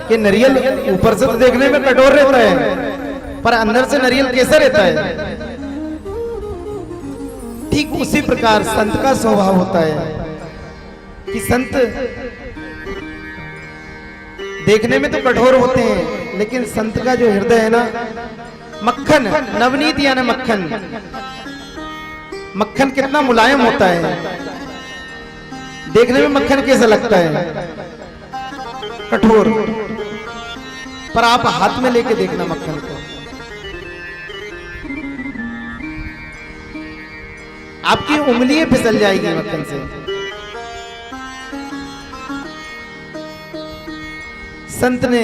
कि नारियल ऊपर से तो देखने में कठोर रहता है, पर अंदर से नारियल कैसा रहता है? ठीक उसी प्रकार संत का स्वभाव होता है कि संत देखने में तो कठोर होते हैं, लेकिन संत का जो हृदय है ना, मक्खन, नवनीत यानी मक्खन। मक्खन कितना मुलायम होता है, देखने में मक्खन कैसा लगता है? कठोर। पर आप हाथ में लेके देखना मक्खन को, आपकी उंगलियां फिसल जाएगी मक्खन से। संत ने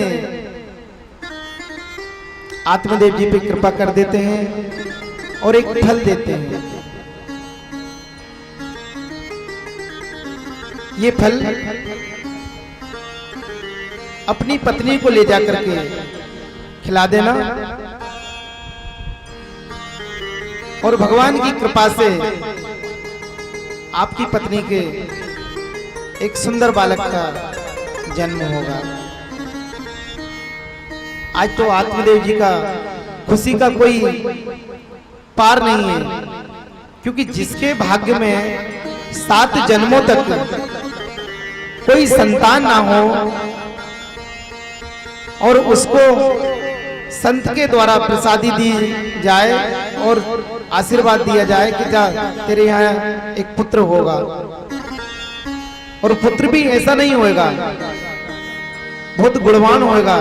आत्मदेव जी पे कृपा कर देते हैं और एक फल देते हैं। ये फल अपनी पत्नी को ले जाकर के खिला देना, और भगवान की कृपा से आपकी पत्नी के एक सुंदर बालक का जन्म होगा। आज तो आत्मदेव जी का खुशी का कोई पार नहीं है, क्योंकि जिसके भाग्य में 7 जन्मों तक कोई संतान ना हो और उसको संत के द्वारा प्रसादी दी जाए और आशीर्वाद दिया जाए कि जा तेरे यहाँ एक पुत्र होगा, और पुत्र भी ऐसा नहीं होएगा, बहुत गुणवान होएगा।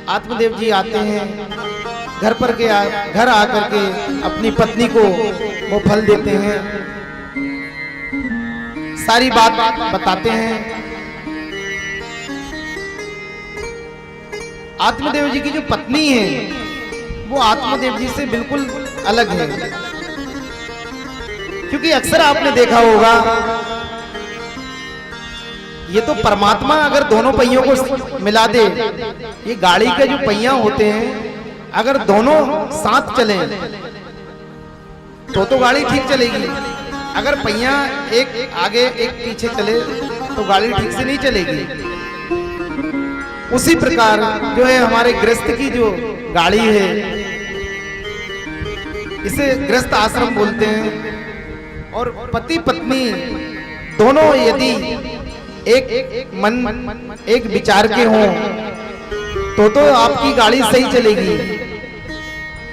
आत्मदेव जी आते हैं घर आकर के अपनी पत्नी को वो फल देते हैं, सारी बात बताते हैं। आत्मदेव जी की जो पत्नी है वो आत्मदेव जी से बिल्कुल अलग है, क्योंकि अक्सर आपने देखा होगा, ये तो परमात्मा अगर दोनों पहियों को मिला दे, ये गाड़ी के जो पहिया होते हैं अगर दोनों साथ चलें तो गाड़ी ठीक चलेगी। अगर पहिया एक आगे एक पीछे चले तो गाड़ी ठीक से नहीं चलेगी। उसी प्रकार जो है हमारे गृहस्थ की जो गाड़ी है, इसे गृहस्थ आश्रम बोलते हैं, और पति पत्नी दोनों यदि एक मन एक विचार के हों तो आपकी गाड़ी सही चलेगी।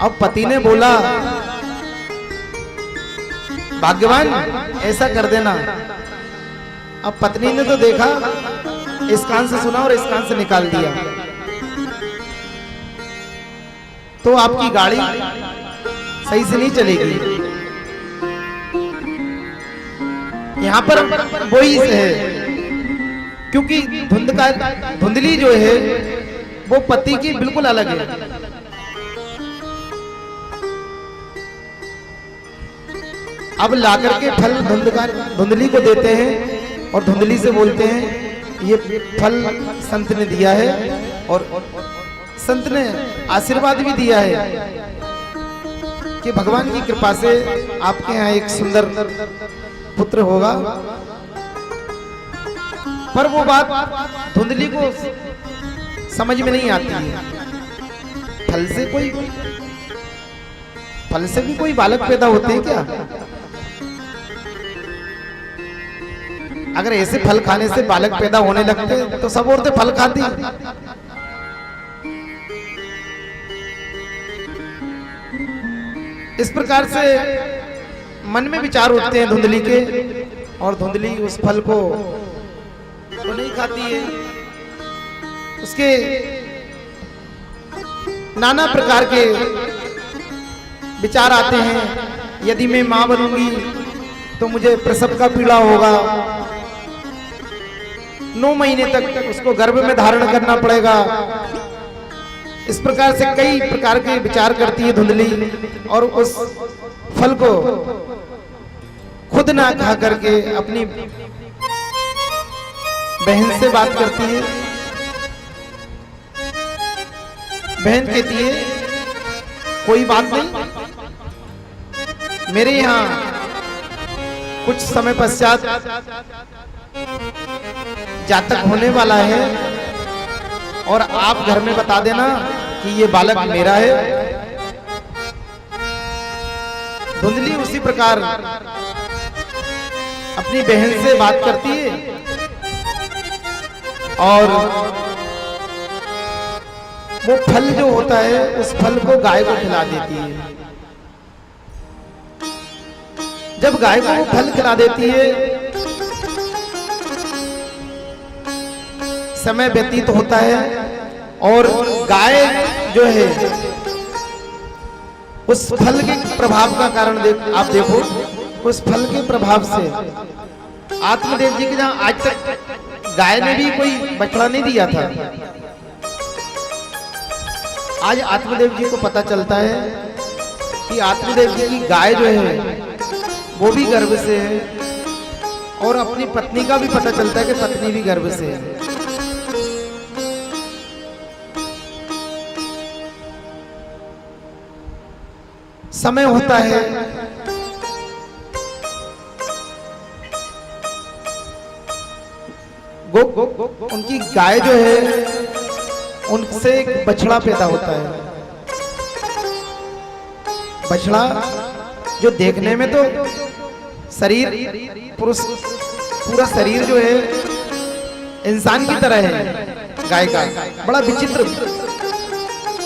अब पति ने बोला भाग्यवान ऐसा कर देना, अब पत्नी ने तो देखा, इस कान से सुना और इस कान से निकाल दिया, तो आपकी गाड़ी सही से नहीं चलेगी। यहां पर वही है, क्योंकि धुंधली जो है वो पति की बिल्कुल अलग है। अब लाकर के फल धुंधली को देते हैं और धुंधली से बोलते हैं ये फल संत ने दिया है, और संत ने आशीर्वाद भी दिया है कि भगवान की कृपा से आपके यहाँ एक सुंदर पुत्र होगा। पर वो बात धुंधली को समझ में नहीं आती है। फल से भी कोई बालक पैदा होते हैं क्या? अगर ऐसे फल खाने से बालक पैदा होने लगते तो सब औरतें फल खाती। इस प्रकार से मन में विचार उठते हैं धुंधली के, और धुंधली उस फल को तो नहीं खाती है। उसके नाना प्रकार के विचार आते हैं, यदि मैं मां बनूंगी तो मुझे प्रसव का पीड़ा होगा, 9 महीने तक उसको गर्भ में धारण करना पड़ेगा, इस प्रकार से कई प्रकार के विचार करती है धुंधली, और उस फल को खुद ना खा करके अपनी बहन से बात करती है। बहन कहती है कोई बात नहीं, मेरे यहाँ कुछ समय पश्चात जातक होने वाला है, और आप घर में बता देना कि ये बालक मेरा है। धुंधली उसी प्रकार अपनी बहन से बात करती है और वो फल जो होता है उस फल को गाय को खिला देती है। जब गाय को वो फल खिला देती है, समय व्यतीत होता है और गाय जो है उस फल के प्रभाव का कारण आप देखो, उस फल के प्रभाव से आत्मदेव जी के जहां आज तक गाय ने भी कोई बछड़ा नहीं दिया था, आज आत्मदेव जी को पता चलता है कि आत्मदेव जी की गाय जो है वो भी गर्भ से है, और अपनी पत्नी का भी पता चलता है कि पत्नी भी गर्भ से है। समय होता है उनकी गाय जो है उनसे एक बछड़ा पैदा होता है। बछड़ा जो देखने में तो शरीर पूरा शरीर जो है इंसान की तरह है, गाय का बड़ा विचित्र,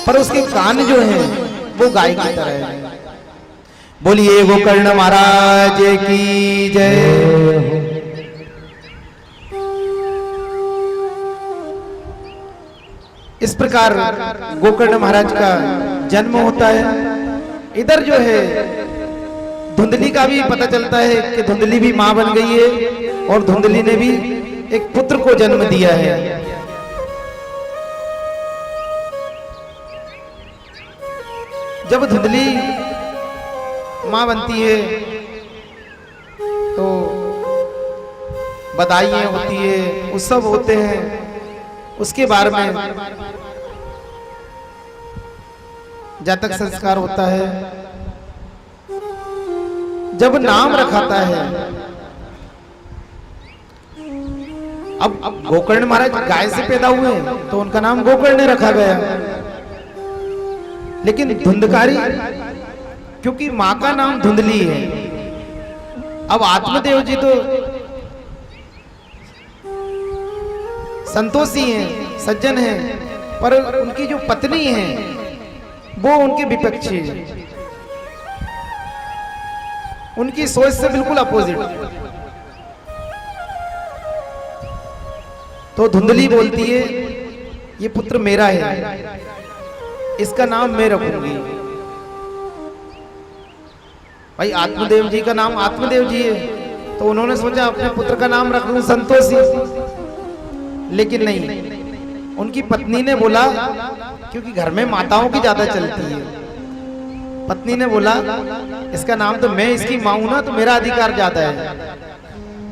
पर उसके कान जो है वो गाय की तरह है। बोलिए गोकर्ण महाराज की जय। इस प्रकार गोकर्ण महाराज का जन्म होता है। इधर जो है धुंधली का भी पता चलता है कि धुंधली भी मां बन गई है, और धुंधली ने भी एक पुत्र को जन्म दिया है। जब धुंधली मां बनती है तो बधाइयां होती है, उत्सव होते हैं। उसके बाद में जातक संस्कार होता है। जब नाम रखाता है, अब गोकर्ण महाराज गाय से पैदा हुए तो उनका नाम गोकर्ण रखा गया, लेकिन धुंधकारी क्योंकि मां का नाम धुंधली है। अब आत्मदेव जी तो संतोषी हैं, सज्जन हैं, पर उनकी जो पत्नी है वो उनके विपक्षी है, उनकी सोच से बिल्कुल अपोजिट। तो धुंधली बोलती है ये पुत्र मेरा है, इसका नाम मैं रखूंगी। भाई आत्मदेव जी का नाम आत्मदेव जी है, तो उन्होंने सोचा अपने पुत्र का नाम रख लूं संतोषी, लेकिन नहीं, उनकी पत्नी ने बोला, क्योंकि घर में माताओं की ज्यादा चलती है, पत्नी ने बोला इसका नाम तो मैं इसकी मां हूं ना, तो मेरा अधिकार ज्यादा है।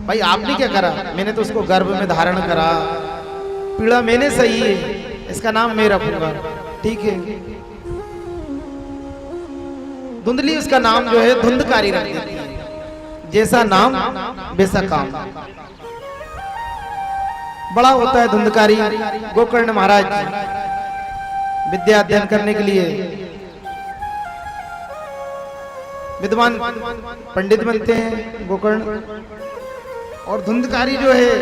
भाई आपने क्या करा, मैंने तो उसको गर्भ में धारण करा, पीड़ा मैंने सही है, इसका नाम मैं रखूंगा, ठीक है। धुंधली उसका नाम जो है धुंधकारी रख देती है, जैसा नाम वैसा काम। बड़ा होता है धुंधकारी। गोकर्ण महाराज विद्या अध्ययन करने के लिए विद्वान पंडित बनते हैं गोकर्ण, और धुंधकारी जो है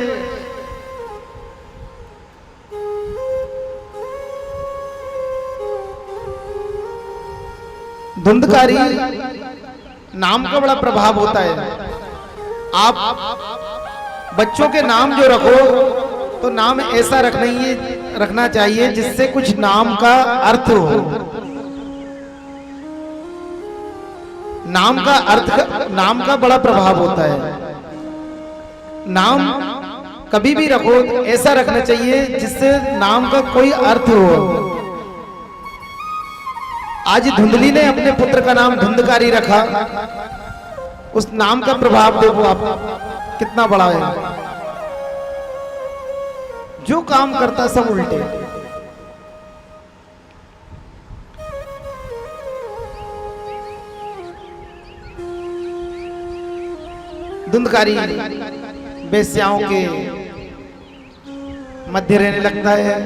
धुंधकारी नाम का बड़ा प्रभाव होता है। आप बच्चों के नाम जो रखो तो नाम ऐसा रखना चाहिए जिससे कुछ नाम का अर्थ हो। नाम का अर्थ नाम का बड़ा प्रभाव होता है। नाम कभी भी रखो ऐसा रखना चाहिए जिससे नाम का कोई अर्थ हो। आज धुंधली ने अपने पुत्र का नाम धुंधकारी रखा। उस नाम का प्रभाव देखो आप कितना बड़ा है। जो काम करता सब उल्टे। धुंधकारी वेश्याओं के मध्य रहने लगता है।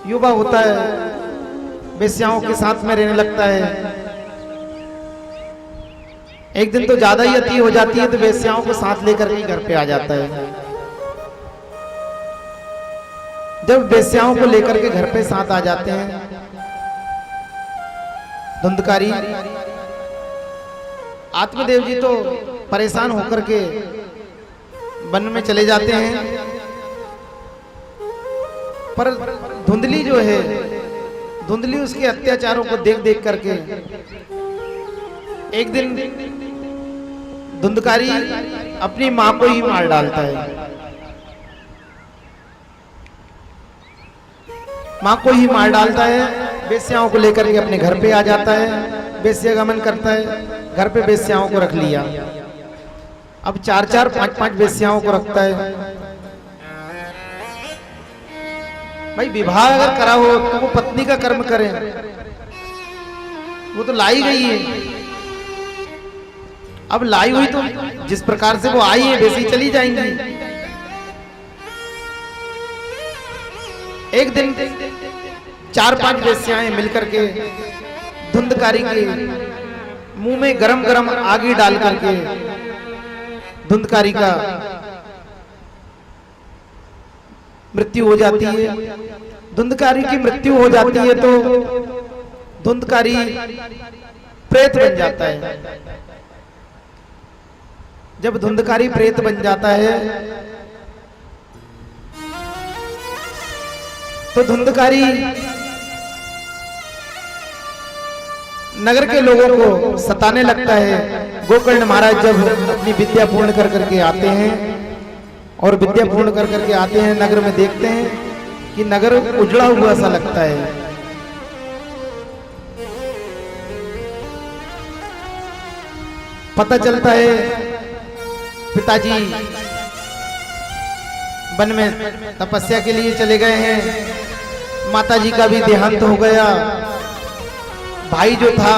युवा होता है, वेश्याओं के साथ में रहने लगता है। एक दिन तो ज्यादा ही अति हो जाती है, तो वेश्याओं को साथ लेकर के घर पे आ जाता है। जब वेश्याओं को लेकर के घर पे साथ आ जाते हैं, धुंधकारी आत्मदेव जी तो परेशान होकर के वन में चले जाते हैं। पर धुंधली जो है, धुंधली उसके अत्याचारों को देख देख करके एक दिन धुंधकारी अपनी मां को ही मार डालता है। मां को ही मार डालता है। वेश्याओं को लेकर के अपने घर पे आ जाता है। वेश्यागमन करता है। घर पे वेश्याओं को रख लिया। अब 4-4, 5-5 वेश्याओं को रखता है। भाई विवाह अगर करा हो तो वो पत्नी का कर्म करे। वो तो लाई गई है। अब लाई हुई तो जिस प्रकार से वो आई है वैसी चली जाएंगी। एक दिन 4-5 वेश्याएं मिलकर के धुंधकारी के मुंह में गरम गरम आगी डाल करके धुंधकारी का मृत्यु हो जाती है। धुंधकारी की मृत्यु हो जाती है तो धुंधकारी प्रेत बन जाता है। जब धुंधकारी प्रेत बन जाता है तो धुंधकारी नगर के लोगों को सताने लगता है। गोकर्ण महाराज जब अपनी विद्या पूर्ण कर करके आते हैं और विद्या पूर्ण कर करके आते हैं, नगर में देखते हैं कि नगर उजड़ा हुआ सा लगता है। पता चलता है पिताजी वन में तपस्या के लिए चले गए हैं। माताजी का भी देहांत हो गया। भाई जो था,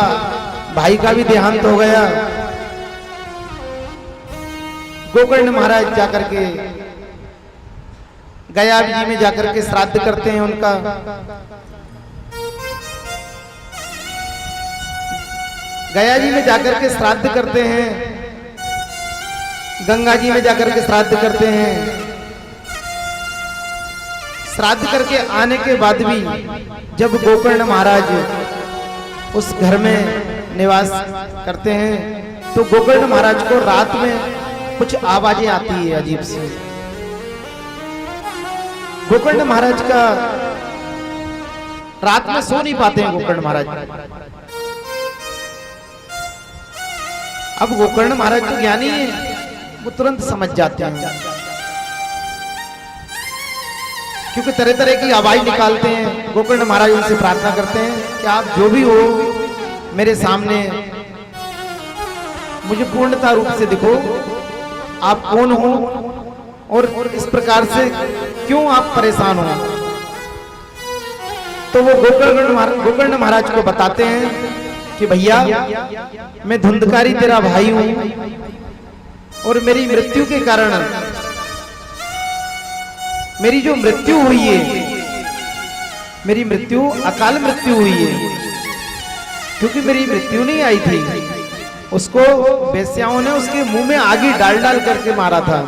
भाई का भी देहांत हो गया। गोकर्ण महाराज जाकर के गया जी में जाकर के श्राद्ध करते हैं उनका। गया जी में जाकर के श्राद्ध करते हैं। गंगा जी में जाकर के श्राद्ध करते हैं। श्राद्ध करके आने के बाद भी जब गोकर्ण महाराज उस घर में निवास करते हैं तो गोकर्ण महाराज को रात में कुछ आवाजें आती है अजीब सी। गोकर्ण महाराज का रात में सो नहीं पाते हैं गोकर्ण महाराज। अब गोकर्ण महाराज तो ज्ञानी है, वो तुरंत समझ जाते हैं क्योंकि तरह तरह की आवाज निकालते हैं। गोकर्ण महाराज उनसे प्रार्थना करते हैं कि आप जो भी हो मेरे सामने मुझे पूर्णता रूप से दिखो, आप कौन हो और इस प्रकार से क्यों आप परेशान हो। तो वो गोकर्ण महाराज को बताते हैं कि भैया मैं धुंधकारी तेरा भाई हूं और मेरी मृत्यु के कारण, मेरी जो मृत्यु हुई है, मेरी मृत्यु अकाल मृत्यु हुई है क्योंकि मेरी मृत्यु नहीं आई थी। उसको वेश्याओं ने उसके मुंह में आगी डाल डाल करके मारा था।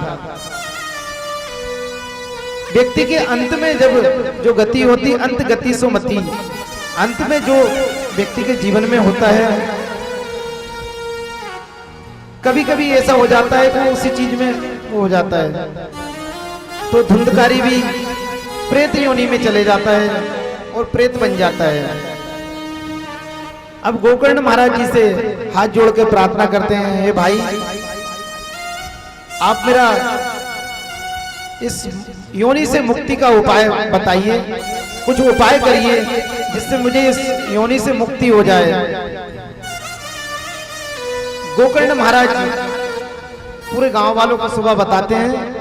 व्यक्ति के अंत में जब जो गति होती, अंत गति सो मति, अंत में जो व्यक्ति के जीवन में होता है, कभी कभी ऐसा हो जाता है कि उसी चीज में वो हो जाता है। तो धुंधकारी भी प्रेत योनि में चले जाता है और प्रेत बन जाता है। अब गोकर्ण महाराज जी से हाथ जोड़ के प्रार्थना करते हैं, हे भाई आप मेरा इस योनि से मुक्ति का उपाय बताइए। कुछ उपाय करिए जिससे मुझे इस योनि से मुक्ति हो जाए। गोकर्ण महाराज पूरे गांव वालों को सुबह बताते हैं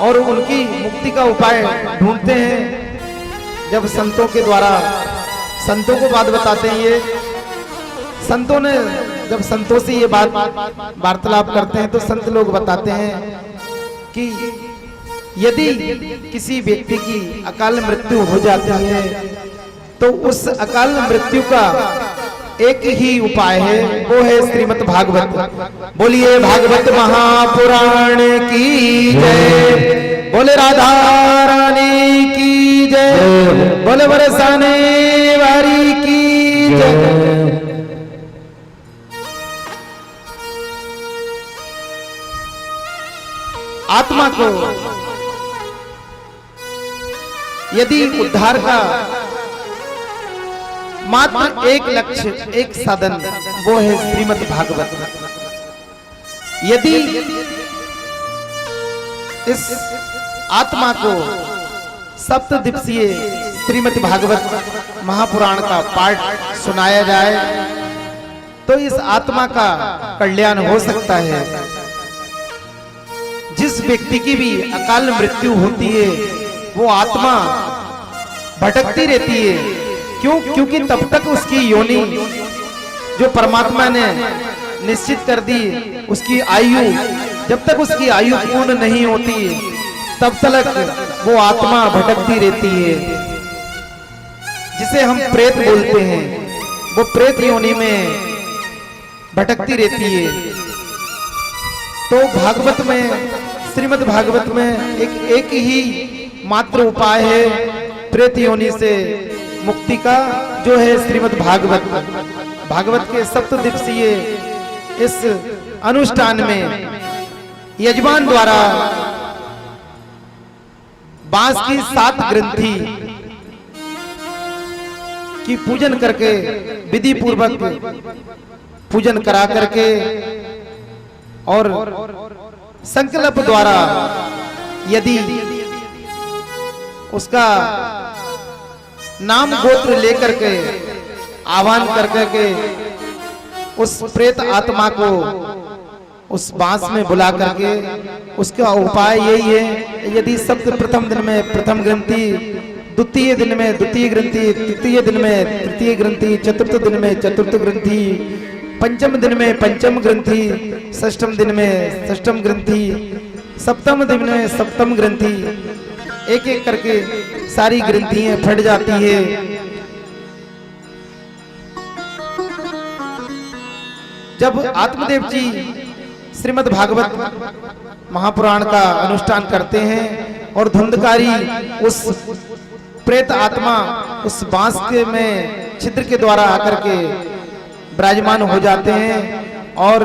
और उनकी मुक्ति का उपाय ढूंढते हैं। जब संतों के द्वारा संतों को बात बताते हैं, ये संतों ने जब संतों से ये बात वार्तालाप करते हैं तो संत लोग बताते हैं कि यदि किसी व्यक्ति की अकाल मृत्यु हो जाती है तो उस अकाल मृत्यु का एक ही उपाय है, वो है श्रीमद् भागवत। बोलिए भागवत महापुराण की जय, बोले राधा रानी की जय, बोले बरसाने वारी की जय। आत्मा को यदि उद्धार का मात्र एक लक्ष्य, एक साधन, वो है श्रीमद् भागवत। यदि इस आत्मा को सप्तदिवसीय श्रीमद् भागवत महापुराण का पाठ सुनाया जाए तो इस आत्मा का कल्याण हो सकता है। जिस व्यक्ति की भी अकाल मृत्यु होती है वो आत्मा भटकती रहती है। क्यों? क्योंकि तब तक उसकी योनि जो परमात्मा ने निश्चित कर दी, उसकी आयु, जब तक उसकी आयु पूर्ण नहीं होती तब तक वो आत्मा भटकती रहती है, जिसे हम प्रेत बोलते हैं। वो प्रेत योनि में भटकती रहती है। तो भागवत में, श्रीमद् भागवत में एक ही मात्र उपाय है प्रेत योनि से मुक्ति का, जो है श्रीमद् भागवत। भागवत के सप्तदिवसीय इस अनुष्ठान में यजमान द्वारा बांस की 7 ग्रंथि की पूजन करके, विधि पूर्वक पूजन करा करके और संकल्प द्वारा यदि उसका नाम गोत्र लेकर के आह्वान करके के उस प्रेत आत्मा को उस बांस में बुला करके, उसका उपाय यही है। यदि सप्त प्रथम दिन में प्रथम ग्रंथि, द्वितीय दिन में द्वितीय ग्रंथि, तृतीय दिन में तृतीय ग्रंथि, चतुर्थ दिन में चतुर्थ ग्रंथि, पंचम दिन में पंचम ग्रंथि, षष्ठम दिन में षष्ठम ग्रंथि, सप्तम दिन में सप्तम ग्रंथि, एक एक करके सारी ग्रंथियां फट जाती है। जब आत्मदेव जी श्रीमद् भागवत महापुराण का अनुष्ठान करते हैं और धुंधकारी उस प्रेत आत्मा उस बांस के में छिद्र के द्वारा आकर के विराजमान हो जाते हैं, और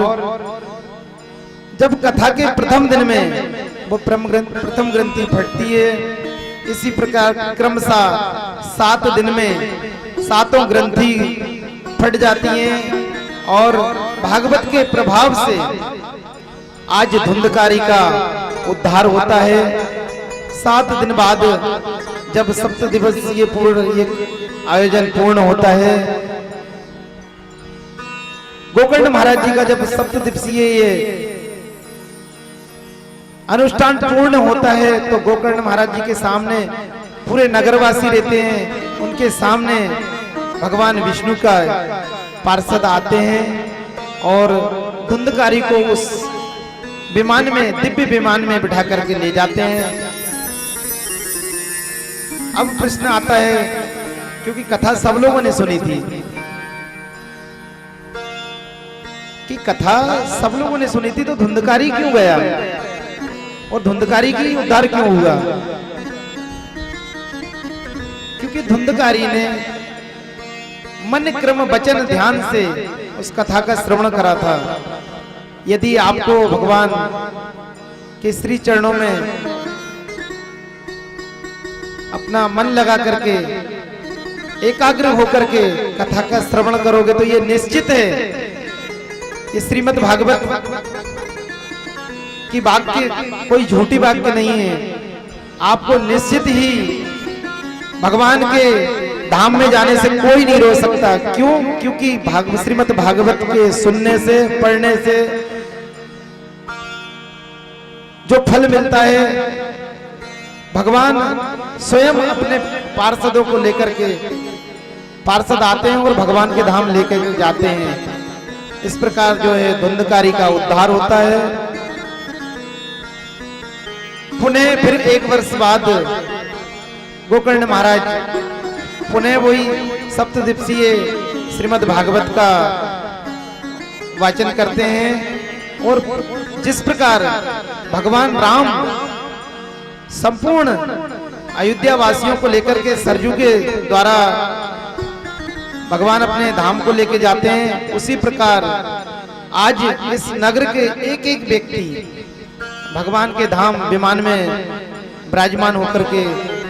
जब कथा के प्रथम दिन में वो प्रथम ग्रंथि फटती है, इसी प्रकार क्रमशः 7 दिन में 7 ग्रंथि फट जाती हैं और भागवत के प्रभाव से आज धुंधकारी का उद्धार होता है। 7 दिन बाद जब सप्त दिवसीय पूर्ण आयोजन पूर्ण होता है, गोकर्ण महाराज जी का जब सप्त दिवसीय ये अनुष्ठान पूर्ण होता है तो गोकर्ण महाराज जी के सामने पूरे नगरवासी रहते हैं, उनके सामने भगवान विष्णु का पार्षद आते हैं और धुंधकारी को उस विमान में, दिव्य विमान में बिठा करके ले जाते हैं। अब प्रश्न आता है, क्योंकि कथा सब लोगों ने सुनी थी कि कथा सब लोगों ने सुनी थी, तो धुंधकारी क्यों गया और धुंधकारी की उद्धार क्यों हुआ? क्योंकि धुंधकारी ने मन क्रम वचन ध्यान से उस कथा का श्रवण करा था। यदि आपको भगवान के श्री चरणों में अपना मन लगा करके एकाग्र होकर के कथा का श्रवण करोगे तो ये निश्चित है ये श्रीमद् भागवत की वाक्य कोई झूठी वाक्य नहीं है। आपको निश्चित ही भगवान के धाम में जाने से कोई नहीं रोक सकता। क्यों? क्योंकि श्रीमद् भागवत के सुनने से, पढ़ने से जो फल मिलता है, भगवान स्वयं अपने पार्षदों को लेकर के, पार्षद आते हैं और भगवान के धाम लेकर जाते हैं। इस प्रकार जो है धुंधकारी का उद्धार होता है। पुनः फिर 1 वर्ष बाद गोकर्ण महाराज पुनः वही सप्तदिवसीय श्रीमद् भागवत का वाचन करते हैं। और जिस प्रकार भगवान राम संपूर्ण अयोध्या वासियों को लेकर के सरजू के द्वारा भगवान अपने धाम को लेके जाते हैं, उसी प्रकार आज इस नगर के एक एक व्यक्ति भगवान के धाम विमान में विराजमान होकर के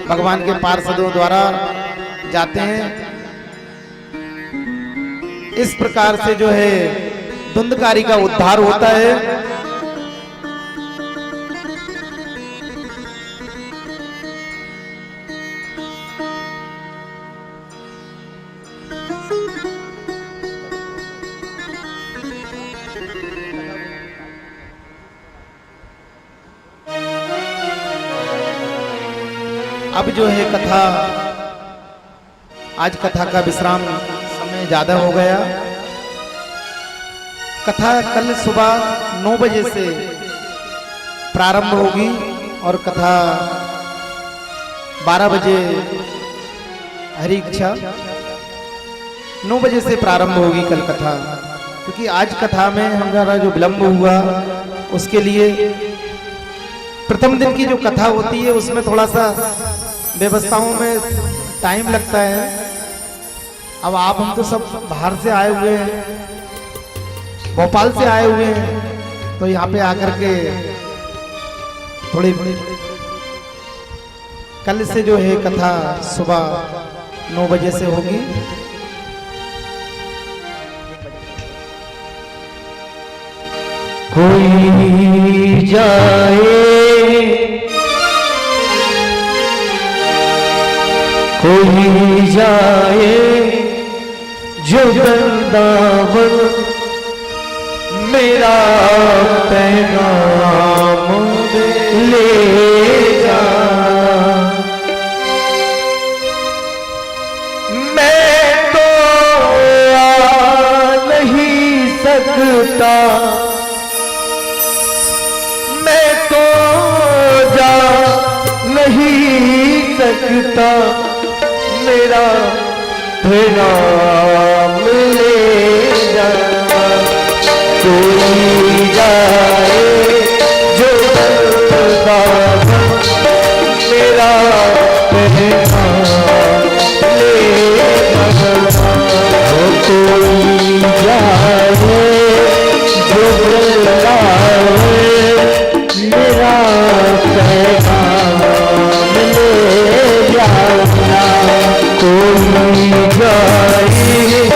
भगवान के पार्षदों द्वारा जाते हैं। इस प्रकार से जो है धुंधकारी का उद्धार होता है। अब जो है कथा, आज कथा का विश्राम समय ज्यादा हो गया। कथा कल सुबह 9 बजे से प्रारंभ होगी और कथा 12 बजे हरी इच्छा 9 बजे से प्रारंभ होगी कल कथा। क्योंकि आज कथा में हमारा जो विलंब हुआ उसके लिए प्रथम दिन की जो कथा होती है उसमें थोड़ा सा व्यवस्थाओं में टाइम लगता है। अब आप हम तो सब बाहर से आए हुए हैं, भोपाल से आए हुए हैं, तो यहाँ पे आकर के थोड़ी कल से जो है कथा सुबह 9 बजे से होगी। कोई जाए कोई जाए जो वृंदावन, मेरा पैगाम ले जा। मैं तो आ नहीं सकता, मैं तो जा नहीं सकता, मेरा पैगाम ले जा। कोई जाए जो वृंदावन, मेरा पैगाम ले जा। कोई जाए जो वृंदावन, मेरा पैगाम ले जा। कोई जाए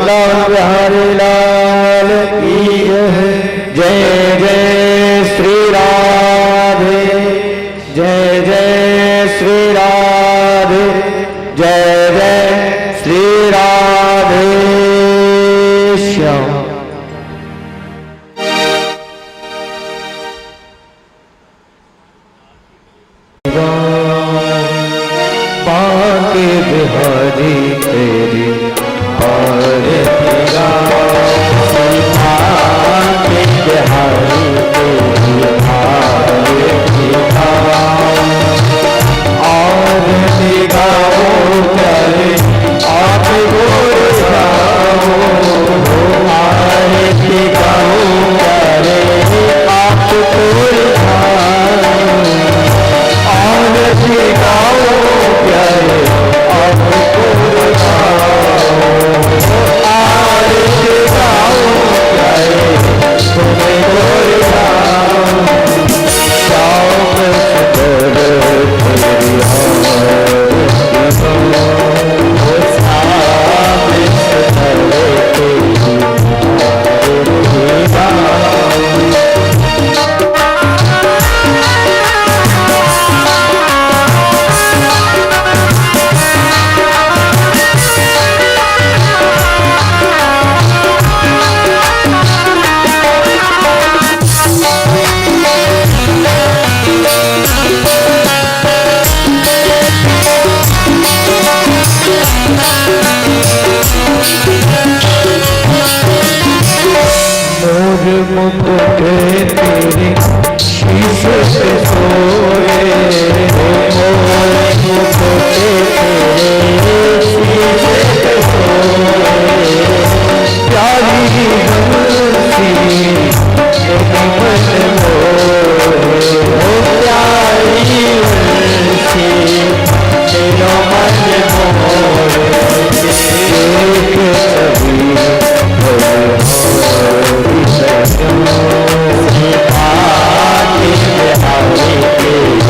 लाल बिहारी लाल की जय जय श्री राधे जय जय श्री राधे जय जय श्री राधे श्याम। बांके बिहारी तेरी बांके बिहारी तेरी और निगाहों करे आप गोर जाओ आए निगाहों करे आप गोर जाओ और निगाहों करे आप गोर जाओ आए निगाहों करे तुम्हें गोर जाओ शाम सदर तेरी मुकुट तेरे शीश पे सोए मुकुट तेरे शीश पे सोए प्यारी बंसी मेरी मन मोहे प्यारी बंसी मेरा मन मोहे एक कभी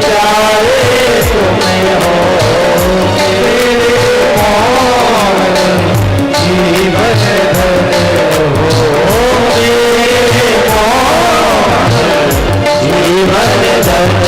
प्यारे तुम्हें हो मेरे मौन जीवन धन्य हो मेरे मौन जीवन धन्य